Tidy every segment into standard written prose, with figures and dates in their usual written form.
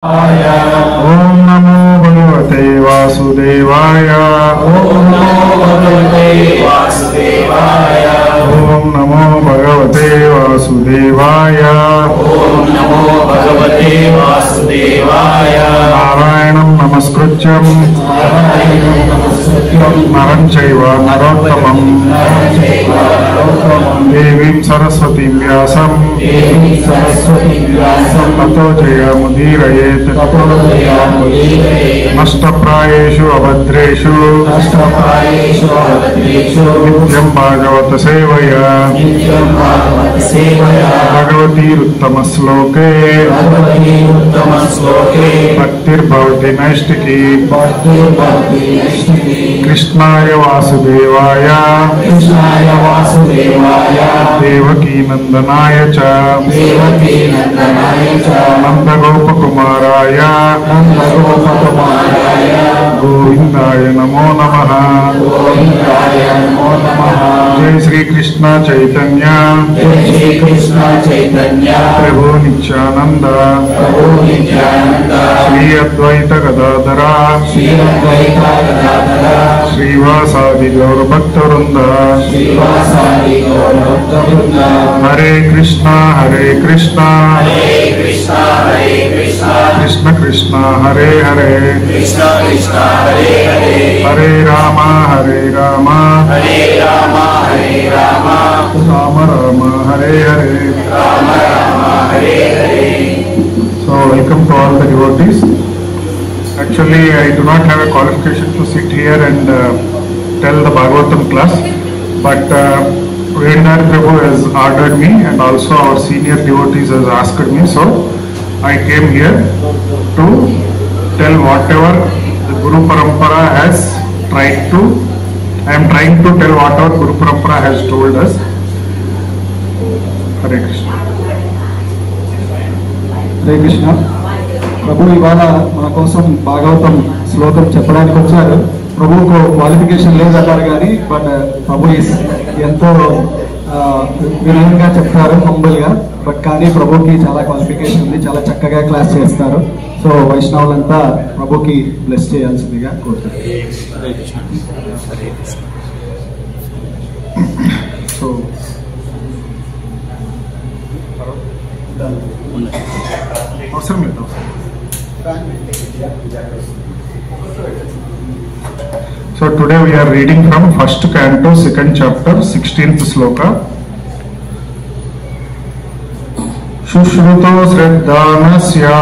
ओम नमो भगवते वासुदेवाय। ओम नमो भगवते वासुदेवाय। ओम नमो भगवते वासुदेवाय। ओम नमो भगवते वासुदेवाय। नारायणं नमस्कृत्यं नरं चैव नरोत्तमं देवीं सरस्वतीं व्यासं ततो जयमुदीरयेत्। नष्टप्रायेषु अभद्रेषु नित्यं भागवत सेवया भगवतीरुत्तमश्लोके भक्तिर्भवति नैष्टिकी। कृष्णाय वासुदेवाय देवकी नंदनाय च नंदगोपकुमाराय गोविंदाय नमो नमः। जय श्री कृष्ण चैतन्य प्रभु नित्यानंद श्री अद्वैत गदाधर श्रीवासादि गौर भक्तवृंद। हरे Krishna Krishna Krishna Hare Hare Hare Ram Ram Ram Hare Hare. So welcome to all the devotees. Actually, I do not have a qualification to sit here and tell the Bhagavatam class, but Vedant Prabhu has ordered me, and also our senior devotees has asked me, so I came here to tell whatever the Guru Parampara has tried to. I am trying to tell whatever Guru Parampara has told us. Hare Krishna. Hare Krishna. ప్రభు ఇవాళ మన కోసం భాగవతం శ్లోకం చెప్పడానికి వచ్చారు. ప్రభువుకు qualification లేదన్నారు కానీ but ప్రభు ఎంతో వినయంగా చెప్తారు, హంబుల్గా. బట్ కానీ ప్రభుకి చాలా క్వాలిఫికేషన్ ఉంది, చాలా చక్కగా క్లాస్ చేస్తారు. సో వైష్ణవులంతా ప్రభుకి బ్లెస్ చేయాల్సిందిగా కోరుతారు. సో అవసరం లేదు. So today we are reading from first canto, second chapter, 16th sloka. Shushruto Shraddhanasya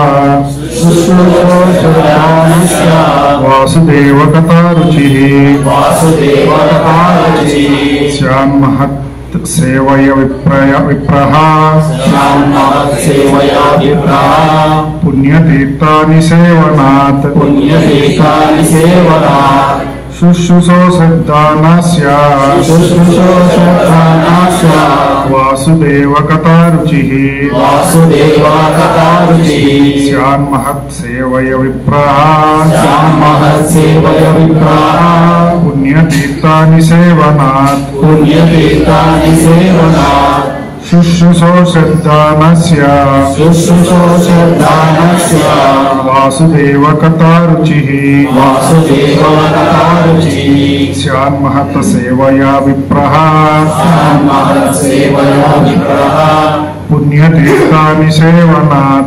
Vasudeva Kataruchihi Syan Mahat Sevaya Vipraha Punyatirthani Sevanat Shushruto Shraddhanasya Vasudeva Kataruchihi Syan Mahat Sevaya Vipraha Punyatirthani Sevanat Shushruto Shraddhanasya Vasudeva Kataruchihi Syan Mahat Sevaya Vipraha Punyatirthani Sevanat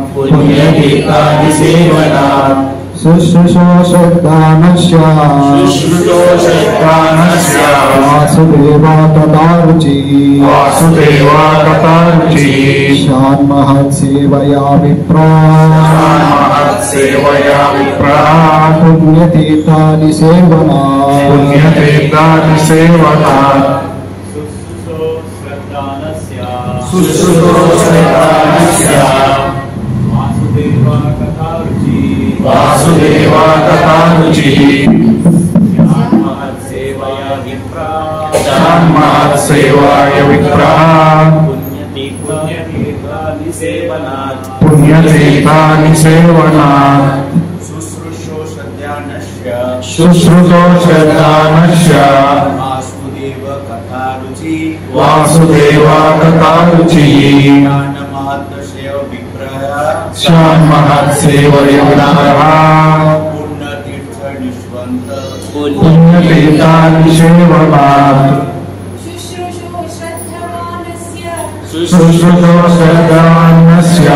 Shushruto Shraddhanasya Vasudeva Kataruchihi Syan Mahat Sevaya Vipraha Punyatirthani Sevanat Vasudeva Kataruchihi Syan Mahat Sevaya Vipraha Punyatirthani Sevanat Shushruto Shraddhanasya Vasudeva Kataruchihi श्यामहत्सेवया विप्रः पुण्यतीर्थानि सेवनात् शुश्रूषो श्रद्धावानस्य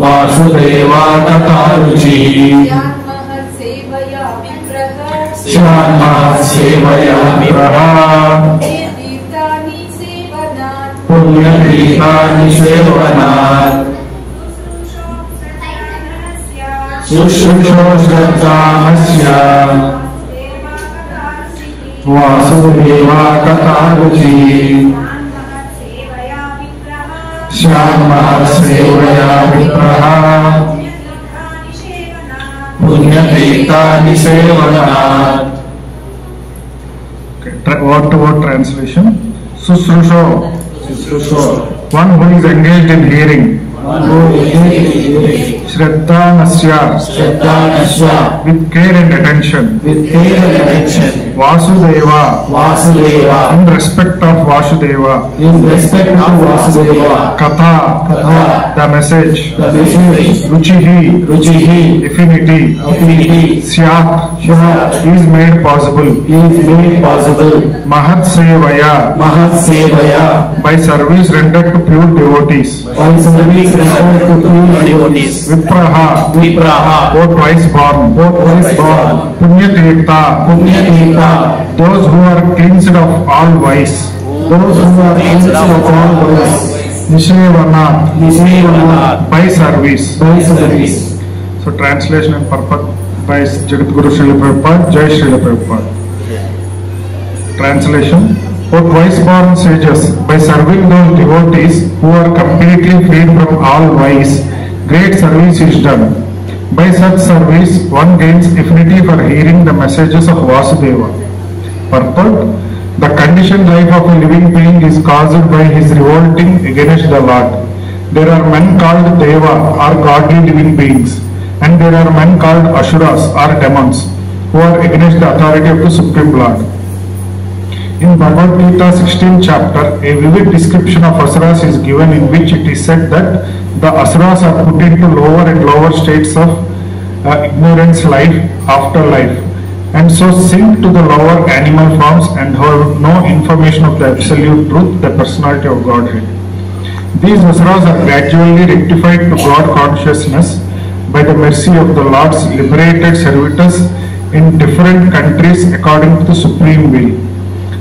Vasudeva कथा रुचिः श्यामहत्सेवया विप्रः पुण्यतीर्थानि सेवनात् शुश्रूषो श्रद्धामस्य वासुदेवा कथा रुचिः श्यामहत्सेवया विप्रः पुण्यतीर्थानि सेवनात्. Word-to-word translation. Susrusho. One who is engaged in hearing. Shraddhanasya. With care and attention. Vasudeva. In respect of Vasudeva. Katha. The message. Ruchihi. Affinity. Syat. Is made possible. Mahat Sevaya. By service rendered to pure devotees. Vipraha. Or twice born. Punyatirtha. Those who are cleansed of all vice. Nishevana. By service. So translation and purport by Jagadguru Srila Prabhupada, Jai Srila Prabhupada. Translation. O twice born sages, by serving those devotees who are completely freed from all vice, great service is done. By such service, one gains affinity for hearing the messages of Vasudeva. Purport. The conditioned life of a living being is caused by his revolting against the Lord. There are men called Deva or godly living beings, and there are men called Asuras or demons who are against the authority of the Supreme Lord. In Bhagavad Gita 16th chapter, a vivid description of Asuras is given, in which it is said that the Asuras are put into lower and lower states of ignorance life after life, and so sink to the lower animal forms and have no information of the absolute truth, the personality of Godhead. These Asuras are gradually rectified to God consciousness by the mercy of the Lord's liberated servitors in different countries according to the supreme will.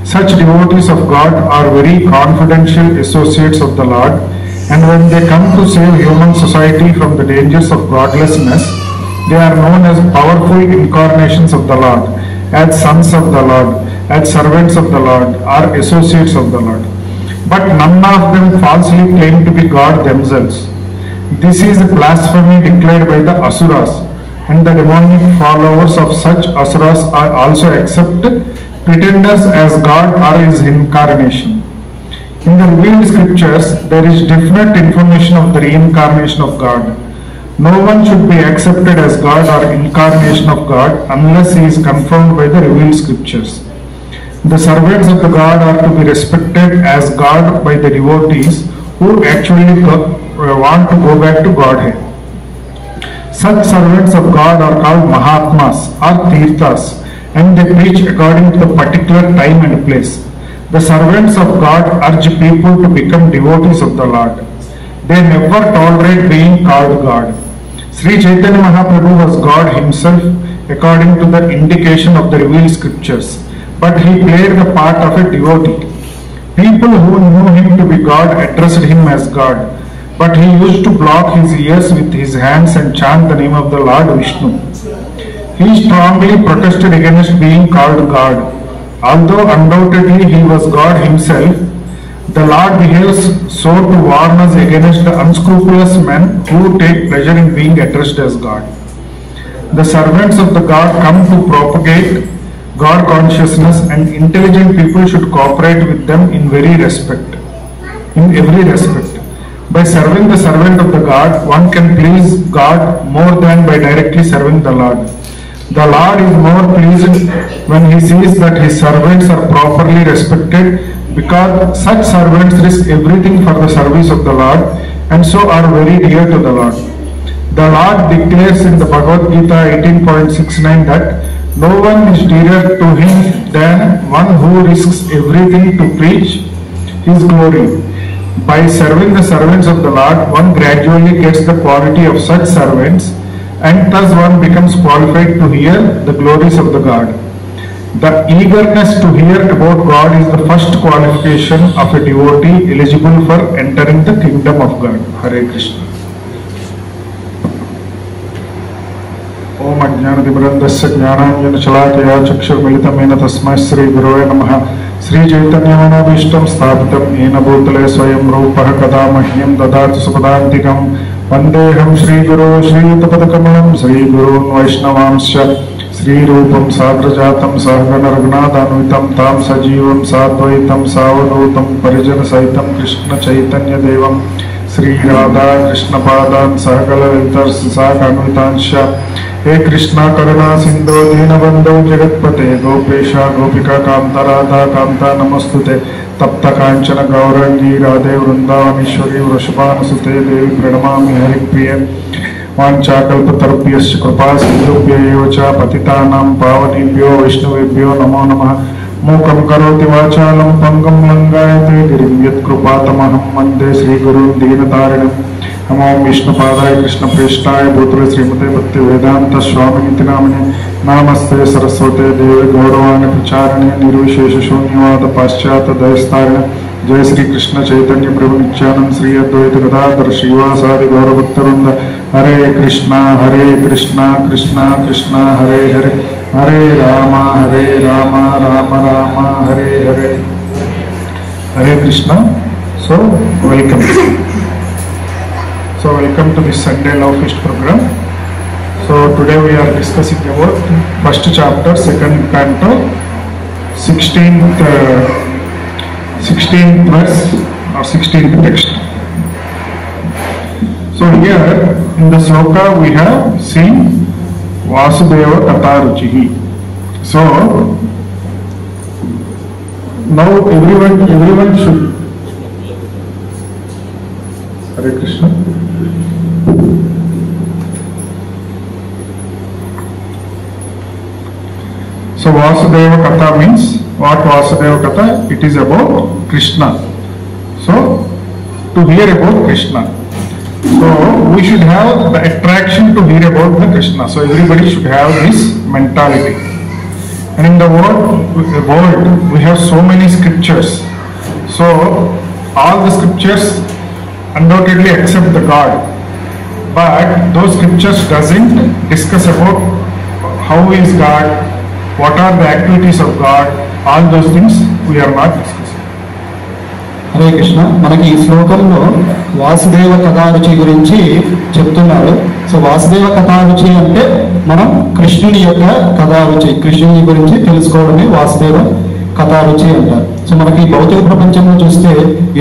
Such devotees of God are very confidential associates of the Lord, and when they come to save human society from the dangers of godlessness, they are known as powerful incarnations of the Lord, as sons of the Lord, as servants of the Lord, or associates of the Lord. But none of them falsely claim to be God themselves. This is blasphemy declared by the Asuras, and the demonic followers of such Asuras are also accepted pretenders as God or his incarnation. In the revealed scriptures, there is definite information of the reincarnation of God. No one should be accepted as God or incarnation of God unless he is confirmed by the revealed scriptures. The servants of the God are to be respected as God by the devotees who actually want to go back to Godhead. Such servants of God are called Mahatmas or Tirthas, and they preach according to the particular time and place. The servants of God urge people to become devotees of the Lord. They never tolerate being called God. Sri Chaitanya Mahaprabhu was God himself according to the indication of the revealed scriptures, but he played the part of a devotee. People who knew him to be God addressed him as God, but he used to block his ears with his hands and chant the name of the Lord Vishnu. He strongly protested against being called God. Although undoubtedly he was God himself, the Lord behaves so to warn us against the unscrupulous men who take pleasure in being addressed as God. The servants of the God come to propagate God consciousness, and intelligent people should cooperate with them in every respect. By serving the servant of the God, one can please God more than by directly serving the Lord. The Lord is more pleased when he sees that his servants are properly respected, because such servants risk everything for the service of the Lord, and so are very dear to the Lord. The Lord declares in the Bhagavad Gita 18.69 that no one is dearer to him than one who risks everything to preach his glory. By serving the servants of the Lord, one gradually gets the quality of such servants, and thus one becomes qualified to hear the glories of the God. The eagerness to hear about God is the first qualification of a devotee eligible for entering the kingdom of God. Hare Krishna. Om Ajnanatimirandasya Jnananjana Shalakaya Chakshurmilitamena Tasmai Shri Gurave Namaha. Shri Chaitanya Manabhishtam Sthapitam Yena Bhutale Swayam Rupah Kada Mahyam Dadatu Supadantikam Vandeham Shri Guru Shri Tapadakamalam Shri Guru Vaishnavamsya Shri Rupam Sagrajatam Sahagana Raghunathanuitam Tam Sajivam Sadvaitam Savadutam Parijana Saitam Krishna Chaitanya Devam Shri Radha Krishna Padan Sahagala Vitar Sahaganuitansya He Krishna Karuna Sindhu Dinabandhu Jagatpate Gopesha Gopika Kanta Radha Kanta Namastute Tapta Kanchana Gaurangi Radhe Vrindavanishwari Vrashbhanasute Devi Pranamami Haripriya Vanchakalpatarubhyascha Kripa Sindhubhya Cha Patitanam Pavanebhyo Vaishnavebhyo Namo Namah Mukam Karoti Vachalam Pangam Langayate Girim Yat Kripatamaham Mande Sri Guru Deenatarinam Namo Vishnu Padaya Krishna Preshtaya Bhutale Srimate Bhakti Vedanta Swami Niti Namane Namaste Saraswate Devi Gauravani Pracharane Nirvishesha Shunyavada Paschata Dayastarane Jai Sri Krishna Chaitanya Prabhu Nityanand Sri Advaita Gadadhar Srivasadi Gauravaktarunda Hare Krishna Krishna Krishna Hare Hare Hare Rama Rama Rama Hare Hare Hare Krishna. So welcome. So welcome to this Sunday Love Feast program. So today we are discussing about first chapter, second canto, 16th verse or 16th text. So here in the sloka we have seen Vasudeva Katharuchihi. So now everyone should Hare Krishna. So Vasudeva Katha means what? Vasudeva Katha, it is about Krishna. So to hear about Krishna, so we should have the attraction to hear about the Krishna. So everybody should have this mentality. And in the world we have so many scriptures. So all the scriptures undoubtedly accept the God, but those scriptures doesn't discuss about how is God, what are the activities of God, all those things we are not discussing. Hare Krishna. మనకి ఈ శ్లోకంలో వాసుదేవ కథారుచి గురించి చెప్తున్నారు. So Vasudeva కథారుచి అంటే మనం కృష్ణుని యొక్క కథారుచి, కృష్ణుని గురించి తెలుసుకోవడమే వాసుదేవ కథారుచి అంటారు. సో మనకి భౌతిక ప్రపంచంలో చూస్తే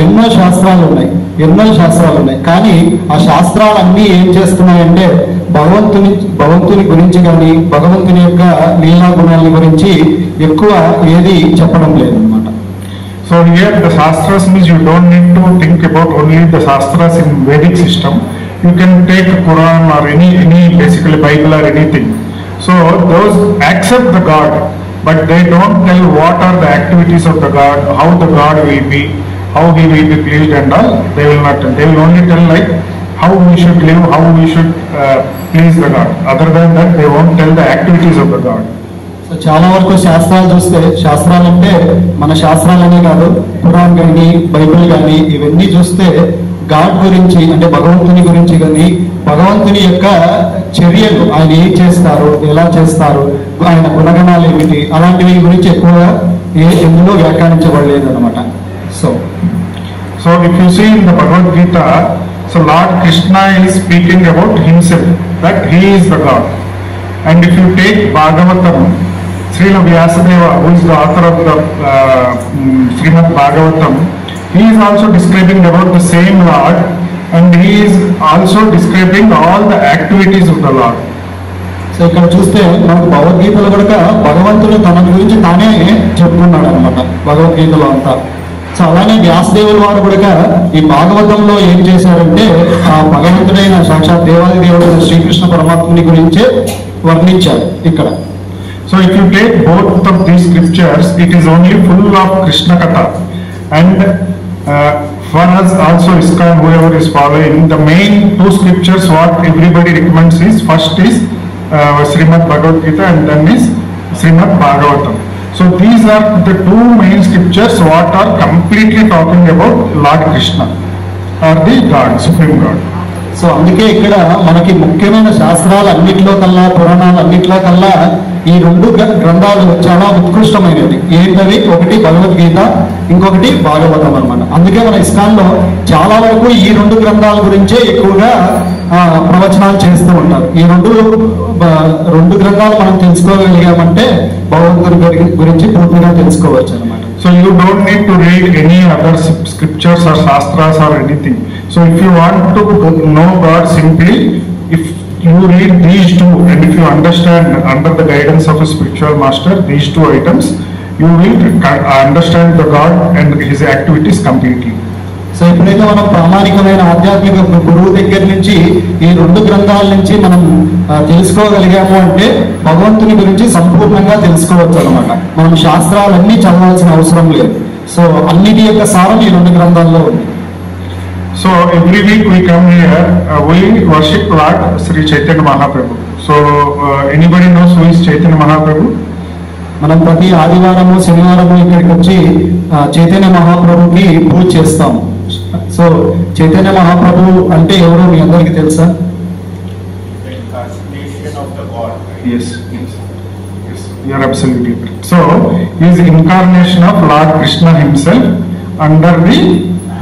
ఎన్నో శాస్త్రాలు ఉన్నాయి, కానీ ఆ శాస్త్రాలన్నీ ఏం చేస్తున్నాయంటే భగవంతుని గురించి కానీ భగవంతుని యొక్క లీలా గుణాల గురించి ఎక్కువ ఏది చెప్పడం లేదన్నమాట. So here the Shastras means you don't need to think about only the Shastras in Vedic system. You can take Quran or any basically Bible or anything. So those accept the God, but they don't tell what are the activities of the God, how the God will be, how he will be pleased and all. They will not tell. They will only tell like how we should live, how we should please the God. Other than that, they won't tell the activities of the God. So చాలా వరకు శాస్త్రాలు చూస్తే, శాస్త్రాలు అంటే మన శాస్త్రాలనే కాదు, ఖురాన్ కానీ Bible కానీ ఇవన్నీ చూస్తే గాడ్ గురించి అంటే భగవంతుని గురించి కానీ భగవంతుని యొక్క చర్యలు, ఆయన ఏం చేస్తారు, ఎలా చేస్తారు, ఆయన గుణగణాలు ఏమిటి, అలాంటివి గురించి ఎక్కువగా ఎందులో వ్యాఖ్యానించబడలేదు అనమాట. So if you see in the Bhagavad Gita, so Lord Krishna is speaking about himself, that he is the God. And if you take Bhagavatam, Srila Vyasadeva, who is the author of the Srimad Bhagavatam, he is also describing about the same Lord, and he is also describing all the activities of the Lord. So ఇక్కడ చూస్తే మనకు భగవద్గీతలో కూడా భగవంతుడు తన గురించి తానే చెప్తున్నాడు అనమాట, భగవద్గీతలో అంతా. సో అలానే వ్యాసదేవుల వారు కూడా ఈ భాగవతంలో ఏం చేశారంటే ఆ భగవంతుడైన సాక్షాత్ దేవాది దేవుడైన శ్రీకృష్ణ పరమాత్ముని గురించే వర్ణించారు ఇక్కడ. So if you take both of these scriptures, it is only full of Krishna Katha. And for us also ISKCON, whoever is following, the main two scriptures what everybody recommends is, first is Srimad Bhagavad Gita and then is Srimad Bhagavatam. So these are the two main scriptures what are completely talking about Lord Krishna or the God, Supreme God. So అందుకే ఇక్కడ మనకి ముఖ్యమైన శాస్త్రాలు అన్నిట్లో కల్లా, పురాణాలు అన్నిట్లో కల్లా ఈ రెండు గ్రంథాలు చాలా ఉత్కృష్టమైనవి. ఏంటవి? ఒకటి భగవద్గీత, ఇంకొకటి భాగవతం అన్నమాట. అందుకే మన ఇస్కాన్లో చాలా వరకు ఈ రెండు గ్రంథాల గురించే ఎక్కువగా ప్రవచనాలు చేస్తూ ఉంటారు. ఈ రెండు గ్రంథాలు మనం తెలుసుకోగలిగామంటే భగవంతుడి గురించి పూర్తిగా తెలుసుకోవచ్చు అనమాట. So you don't need to read any other scriptures or shastras or anything. So if you want to know God simply, if you read these two and if you understand under the guidance of a spiritual master these two items, you will understand the God and his activities completely. So ఎప్పుడైతే మనం ప్రామాణికమైన ఆధ్యాత్మిక గురువు దగ్గర నుంచి ఈ రెండు గ్రంథాల నుంచి మనం తెలుసుకోగలిగాము అంటే భగవంతుని గురించి సంపూర్ణంగా తెలుసుకోవచ్చు అనమాట. మనం శాస్త్రాలన్నీ చదవాల్సిన అవసరం లేదు. సో అన్నిటి యొక్క సారం ఈ రెండు గ్రంథాల్లో ఉంది. So every week we come here, we worship Lord Sri Chaitanya Mahaprabhu. So anybody knows who is Chaitanya Mahaprabhu? మనం ప్రతి ఆదివారము శనివారము ఇక్కడికి వచ్చి చైతన్య మహాప్రభుకి పూజ చేస్తాము. సో చైతన్య మహాప్రభు అంటే ఎవరో మీ అందరికీ తెలుసా? Yes, you are absolutely correct. So he is the incarnation of Lord Krishna himself under the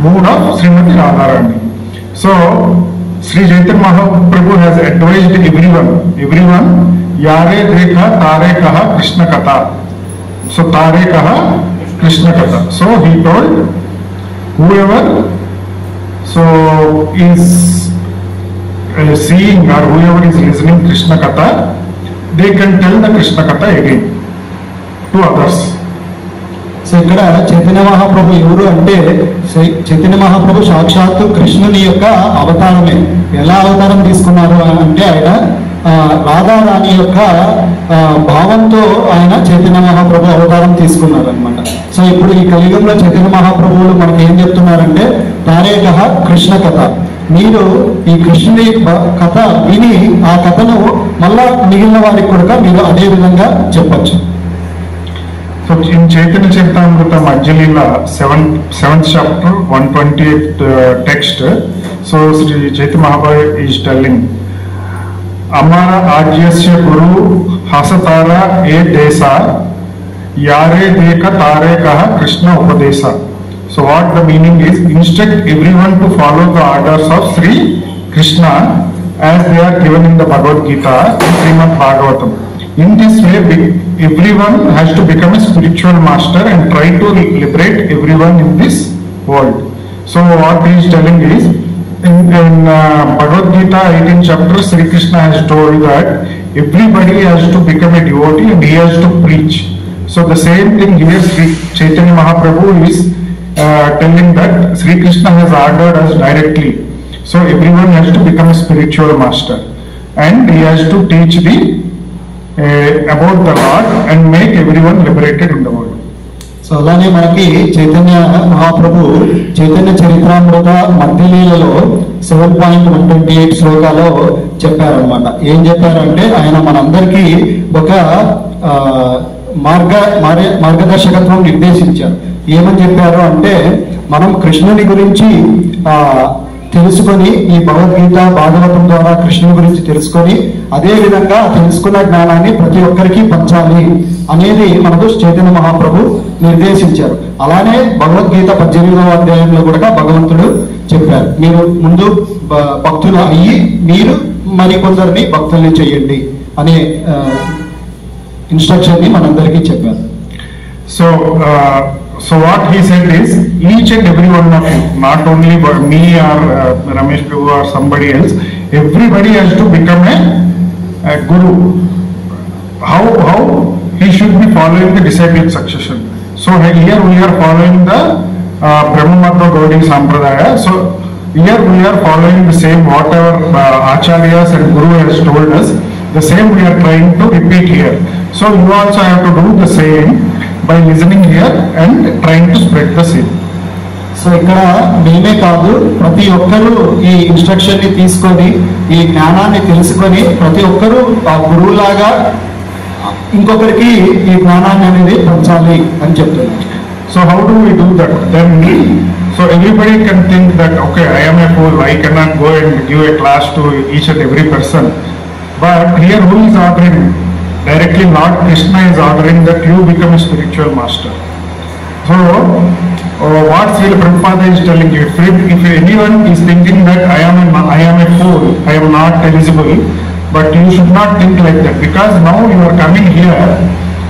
mood of Srimati Radharani. So Sri Chaitanya Mahaprabhu has advised everyone Yare Dekha Tare Kaha Krishna Katha. So Tare Kaha Krishna Katha. So he told whoever is seeing or whoever is listening Krishna Katha, they can tell the Krishna Katha again to others. So ఇక్కడ చైతన్య మహాప్రభు ఎవరు అంటే చైతన్య మహాప్రభు సాక్షాత్తు కృష్ణుని యొక్క అవతారమే. ఎలా అవతారం తీసుకున్నారు అంటే ఆయన రాధారాణి యొక్క భావంతో ఆయన చైతన్య మహాప్రభు అవతారం తీసుకున్నారు అనమాట. సో ఇప్పుడు ఈ కలియుగంలో చైతన్య మహాప్రభువులు మనకి ఏం చెప్తున్నారంటే తారేకః కృష్ణ కథ. మీరు ఈ కృష్ణుని కథ విని ఆ కథను మళ్ళా మిగిలిన వారికి కూడా మీరు అదే విధంగా చెప్పచ్చు. So in Chaitanya Charitamrita Madhyalila 7th chapter 128th text, so Sri Chaitanya Mahaprabhu is telling Amara Ajyasya Guru Hasatara E Desa Yare Deka Tare Kaha Krishna Upadesa. So what the meaning is, instruct everyone to follow the orders of Sri Krishna as they are given in the Bhagavad Gita and Srimad Bhagavatam. In this way, everyone has to become a spiritual master and try to liberate everyone in this world. So what he is telling is, in Bhagavad Gita 18th chapter, Sri Krishna has told that everybody has to become a devotee and he has to preach. So the same thing here, Sri Chaitanya Mahaprabhu is telling that Sri Krishna has ordered us directly. So everyone has to become a spiritual master and he has to teach about the Lord and make everyone liberated in the world. So అలానే మనకి చైతన్య మహాప్రభు చైతన్య చరిత్రామృత మధ్యలీలలో 7.128 శ్లోకాలో చెప్పారనమాట. ఏం చెప్పారంటే ఆయన మనందరికీ ఒక మార్గదర్శకత్వం నిర్దేశించారు. ఏమని చెప్పారు అంటే మనం కృష్ణుని గురించి తెలుసుకొని ఈ భగవద్గీత భాగవతం ద్వారా కృష్ణుని గురించి తెలుసుకొని అదే విధంగా తెలుసుకున్న జ్ఞానాన్ని ప్రతి ఒక్కరికి పంచాలి అనేది మనకు చైతన్య మహాప్రభు నిర్దేశించారు. అలానే భగవద్గీత 18వ అధ్యాయంలో కూడా భగవంతుడు చెప్పారు, మీరు ముందు భక్తులు అయ్యి మీరు మరికొందరిని భక్తుల్ని చేయండి అనే ఇన్స్ట్రక్షన్ ని మనందరికీ చెప్పారు. So what he said is, each and every one of you, not only me or Ramesh Prabhu or somebody else, everybody has to become a guru. How he should be following the disciplic succession. So here we are following the Brahmamatva Gaudiya Sampradaya. So here we are following the same whatever Acharyas and Guru has told us, the same we are trying to repeat here. So you also have to do the same by listening here and trying to spread the same. So ఇక్కడ మేమే కాదు, ప్రతి ఒక్కరూ ఈ instruction ని తీసుకొని ఈ జ్ఞానాన్ని తెలుసుకొని ప్రతి ఒక్కరూ ఆ గురువులాగా ఇంకొకరికి ఈ జ్ఞానాన్ని అనేది పంచాలి అని చెప్తున్నారు. So how do we do that? Then, so everybody can think that, okay, I am a fool, I cannot go and give a class to each and every person. But here who is ordering? Directly Lord Krishna is ordering that you become a spiritual master. So what Srila Prabhupada is telling you, if anyone is thinking that I am a fool, I am not eligible, but you should not think like that, because now you are coming here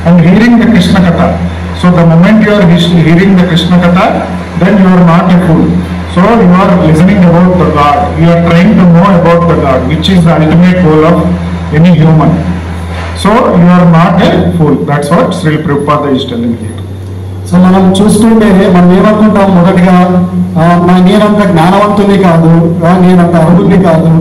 and hearing the Krishna Katha. So the moment you are hearing the Krishna Katha, then you are not a fool. So you are listening about the God, you are trying to know about the God, which is the ultimate goal of any human. So you are not a fool. That's what Srila Prabhupada is telling here. So మనం చూస్తుంటే మనం ఏమనుకుంటాం, మొదటిగా నేనంత జ్ఞానవంతుని కాదు, నేనంత అర్హుడిని కాదు,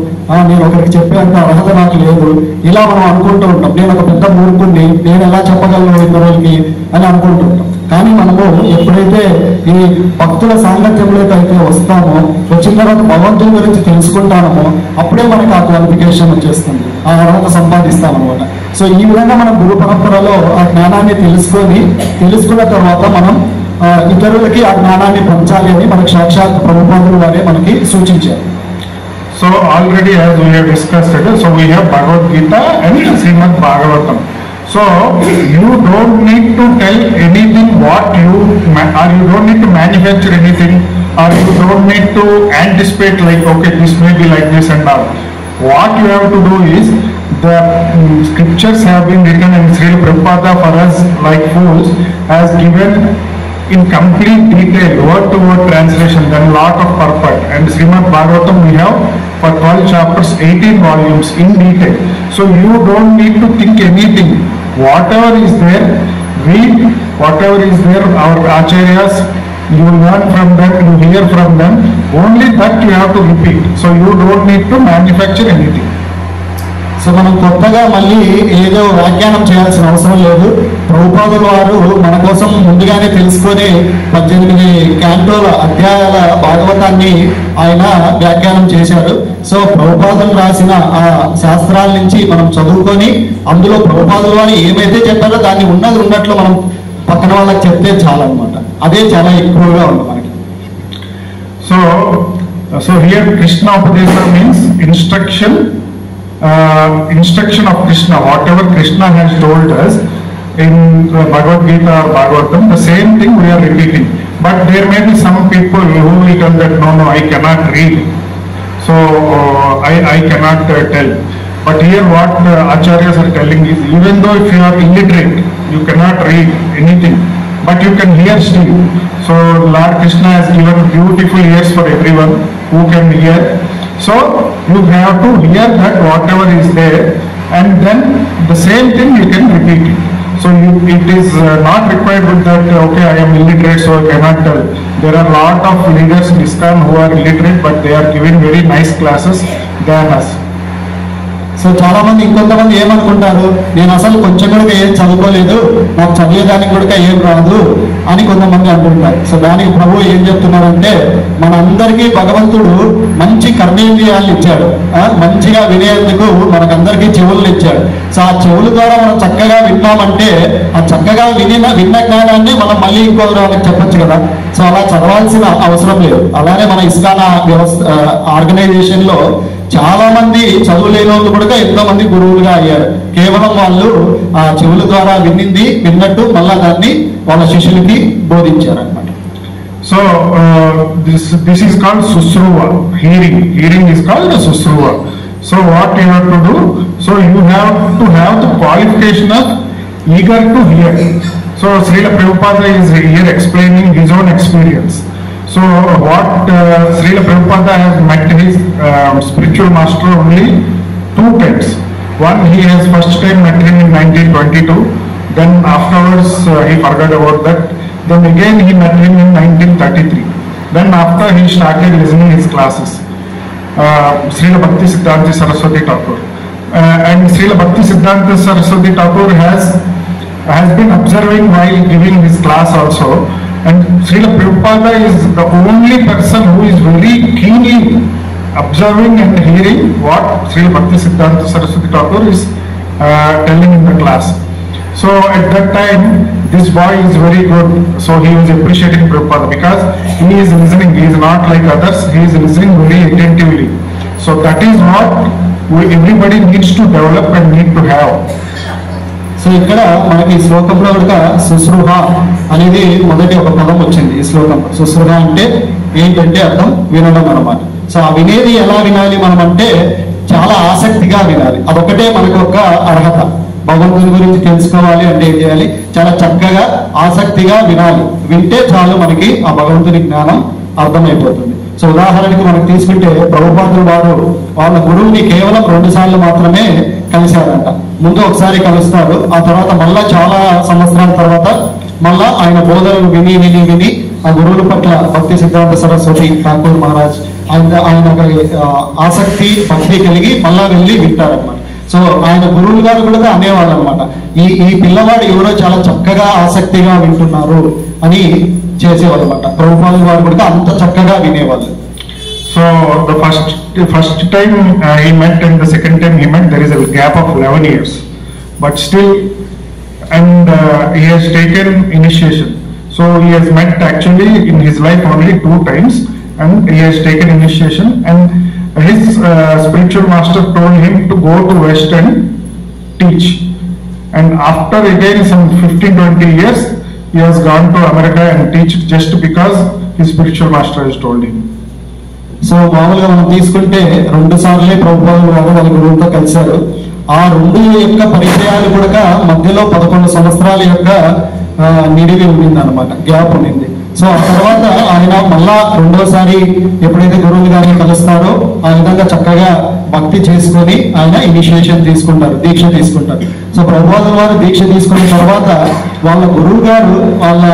నేను ఒకరికి చెప్పేంత అర్హత నాకు లేదు, ఇలా మనం అనుకుంటూ ఉంటాం. నేను ఒక పెద్ద మూర్ఖుడిని, నేను ఎలా చెప్పగలను ఇతరులకి అని అనుకుంటూ ఉంటాం. కానీ మనము ఎప్పుడైతే ఈ భక్తుల సాంగత్యంలోకి అయితే వస్తామో, వచ్చిన తర్వాత భగవంతుని గురించి తెలుసుకుంటామో, అప్పుడే మనకు ఆ క్వాలిఫికేషన్ వచ్చేస్తుంది, ఆ అర్హత సంపాదిస్తామన్నమాట. సో ఈ విధంగా మన గురు పరంపరలో ఆ జ్ఞానాన్ని తెలుసుకున్న తర్వాత మనం ఇతరులకి ఆ జ్ఞానాన్ని పంచాలి అని మనకు సాక్షాత్ ప్రభుపాదులు వారే మనకి సూచించారు. So already as we have discussed it, so we have Bhagavad Gita and Srimad Bhagavatam. So you don't need to tell anything what you, or you don't need to manufacture anything, or you don't need to anticipate like, okay, this may be like this and all. What you have to do is, the scriptures have been written, and Srila Prabhupada for us like fools has given in complete detail, word to word translation, then lot of purport. And Srimad Bhagavatam we have for 12 chapters, 18 volumes in detail. So you don't need to think anything. Whatever is there, read. Whatever is there, our acharyas, you learn from them, you hear from them. Only that you have to repeat. So you don't need to manufacture anything. So మనం కొత్తగా మళ్ళీ ఏదో వ్యాఖ్యానం చేయాల్సిన అవసరం లేదు. ప్రభుపాదుల వారు మన కోసం ముందుగానే తెలుసుకొని 18 క్యాంటోల అధ్యాయాల భాగవతాన్ని ఆయన వ్యాఖ్యానం చేశారు. సో ప్రభుపాదులు రాసిన ఆ శాస్త్రాల నుంచి మనం చదువుకొని అందులో ప్రభుపాదుల వారు ఏమైతే చెప్పారో దాన్ని ఉన్నది ఉన్నట్లు మనం పక్కన వాళ్ళకి చెప్తే చాలన్నమాట. అదే చాలా ఎక్కువగా ఉంది మనకి. So here Krishna Upadesha means instruction of Krishna. Whatever Krishna has told us in Bhagavad Gita or Bhagavatam, the same thing we are repeating. But there may be some people who will tell that no, I cannot read, so I cannot tell. But here what acharyas are telling is, even though if you are illiterate, you cannot read anything, but you can hear still. So Lord Krishna has given beautiful ears for everyone who can hear. So you have to hear that whatever is there, and then the same thing you can repeat it. So it is not required with that, okay, I am illiterate so I cannot tell. There are lot of leaders in ISKCON who are illiterate, but they are giving very nice classes than us. So చాలా మంది ఇంకొంతమంది ఏమనుకుంటారు, నేను అసలు కొంచెం కూడా ఏం చదువుకోలేదు, నాకు చదివేదానికి కూడా ఏం రాదు అని కొంతమంది అంటుంటారు. సో దానికి ప్రభు ఏం చెప్తున్నారంటే, మనందరికీ భగవంతుడు మంచి కర్మేంద్రియాలను ఇచ్చాడు, మంచిగా వినేందుకు మనకందరికీ చెవులను ఇచ్చాడు. సో ఆ చెవుల ద్వారా మనం చక్కగా విన్నామంటే ఆ చక్కగా విన్న జ్ఞానాన్ని మనం మళ్ళీ ఇంకో వాళ్ళకి చెప్పొచ్చు కదా. సో అలా చదవాల్సిన అవసరం లేదు. అలానే మన ISKCON వ్యవస్థ ఆర్గనైజేషన్ లో చాలా మంది చదువులేని వాళ్ళు కూడా ఎంతో మంది గురువులుగా అయ్యారు. కేవలం వాళ్ళు ఆ చెవుల ద్వారా విన్నట్టు మళ్ళా దాన్ని వాళ్ళ శిష్యులకి బోధించారు అన్నమాట. So this is called susruva, hearing is called susruva. So what you have to do, so you have to have the qualification of eager to hear. So Srila Prabhupada is here explaining his own experience. So what Srila Prabhupada has met his spiritual master only 2 times. One, he has first time met him in 1922. Then afterwards he forgot about that. Then again he met him in 1933. Then after he started listening his classes, Srila Bhakti Siddhanta Saraswati Thakur. And Srila Bhakti Siddhanta Saraswati Thakur has been observing while giving his class also. And Srila Prabhupada is the only person who is very keenly observing and hearing what Srila Bhakti Siddhanta Saraswati Thakur is telling in the class. So at that time, this boy is very good. So he was appreciating Prabhupada because he is listening. He is not like others. He is listening very attentively. So that is what everybody needs to develop and need to have. So ఇక్కడ మనకి ఈ శ్లోకంలో కూడా శుశ్రూహ అనేది మొదటి ఒక పదం వచ్చింది ఈ శ్లోకంలో. శుశ్రూహ అంటే ఏంటంటే అర్థం వినడం అన్నమాట. సో ఆ వినేది ఎలా వినాలి మనం అంటే చాలా ఆసక్తిగా వినాలి. అదొకటే మనకు ఒక అర్హత. భగవంతుని గురించి తెలుసుకోవాలి అంటే ఏం చేయాలి? చాలా చక్కగా ఆసక్తిగా వినాలి. వింటే చాలు మనకి ఆ భగవంతుని జ్ఞానం అర్థమైపోతుంది. సో ఉదాహరణకి మనకు తీసుకుంటే ప్రభుపాదుల వారు వాళ్ళ గురువుని కేవలం 2 సార్లు మాత్రమే కలిశారంట. ముందు ఒకసారి కలుస్తారు, ఆ తర్వాత మళ్ళా చాలా సంవత్సరాల తర్వాత మళ్ళా ఆయన బోధనలు విని విని విని ఆ గురువుల పట్ల భక్తి సిద్ధాంత సరస్వతి ఠాకూర్ మహారాజ్ ఆయన ఆసక్తి భక్తి కలిగి మళ్ళా వెళ్ళి వింటారనమాట. సో ఆయన గురువులు గారు కూడా అనేవాళ్ళు అనమాట, ఈ పిల్లవాడు ఎవరో చాలా చక్కగా ఆసక్తిగా వింటున్నారు అని చేసేవాళ్ళు అనమాట. ప్రభుపాదుల వారు కూడా అంత చక్కగా వినేవాళ్ళు. So the first time he met and the second time he met, there is a gap of 11 years. But still, and he has taken initiation. So he has met actually in his life only 2 times, and he has taken initiation. And his spiritual master told him to go to West and teach. And after again some 15-20 years, he has gone to America and teach just because his spiritual master has told him. So మామూలుగా మనం తీసుకుంటే 2 సార్లే ప్రభుపాదుల వారు వాళ్ళ గురువుతో కలిశారు. ఆ 2 యొక్క పరిచయాలు కూడా మధ్యలో 11 సంవత్సరాల యొక్క నిడివి ఉండింది అనమాట, గ్యాప్ ఉండింది. సో ఆ తర్వాత ఆయన మళ్ళా 2వసారి ఎప్పుడైతే గురువులు గారిని కలుస్తారో ఆ విధంగా చక్కగా భక్తి చేసుకొని ఆయన ఇనిషియేషన్ తీసుకుంటారు, దీక్ష తీసుకుంటారు. సో ప్రభుపాదుల వారు దీక్ష తీసుకున్న తర్వాత వాళ్ళ గురువు గారు వాళ్ళ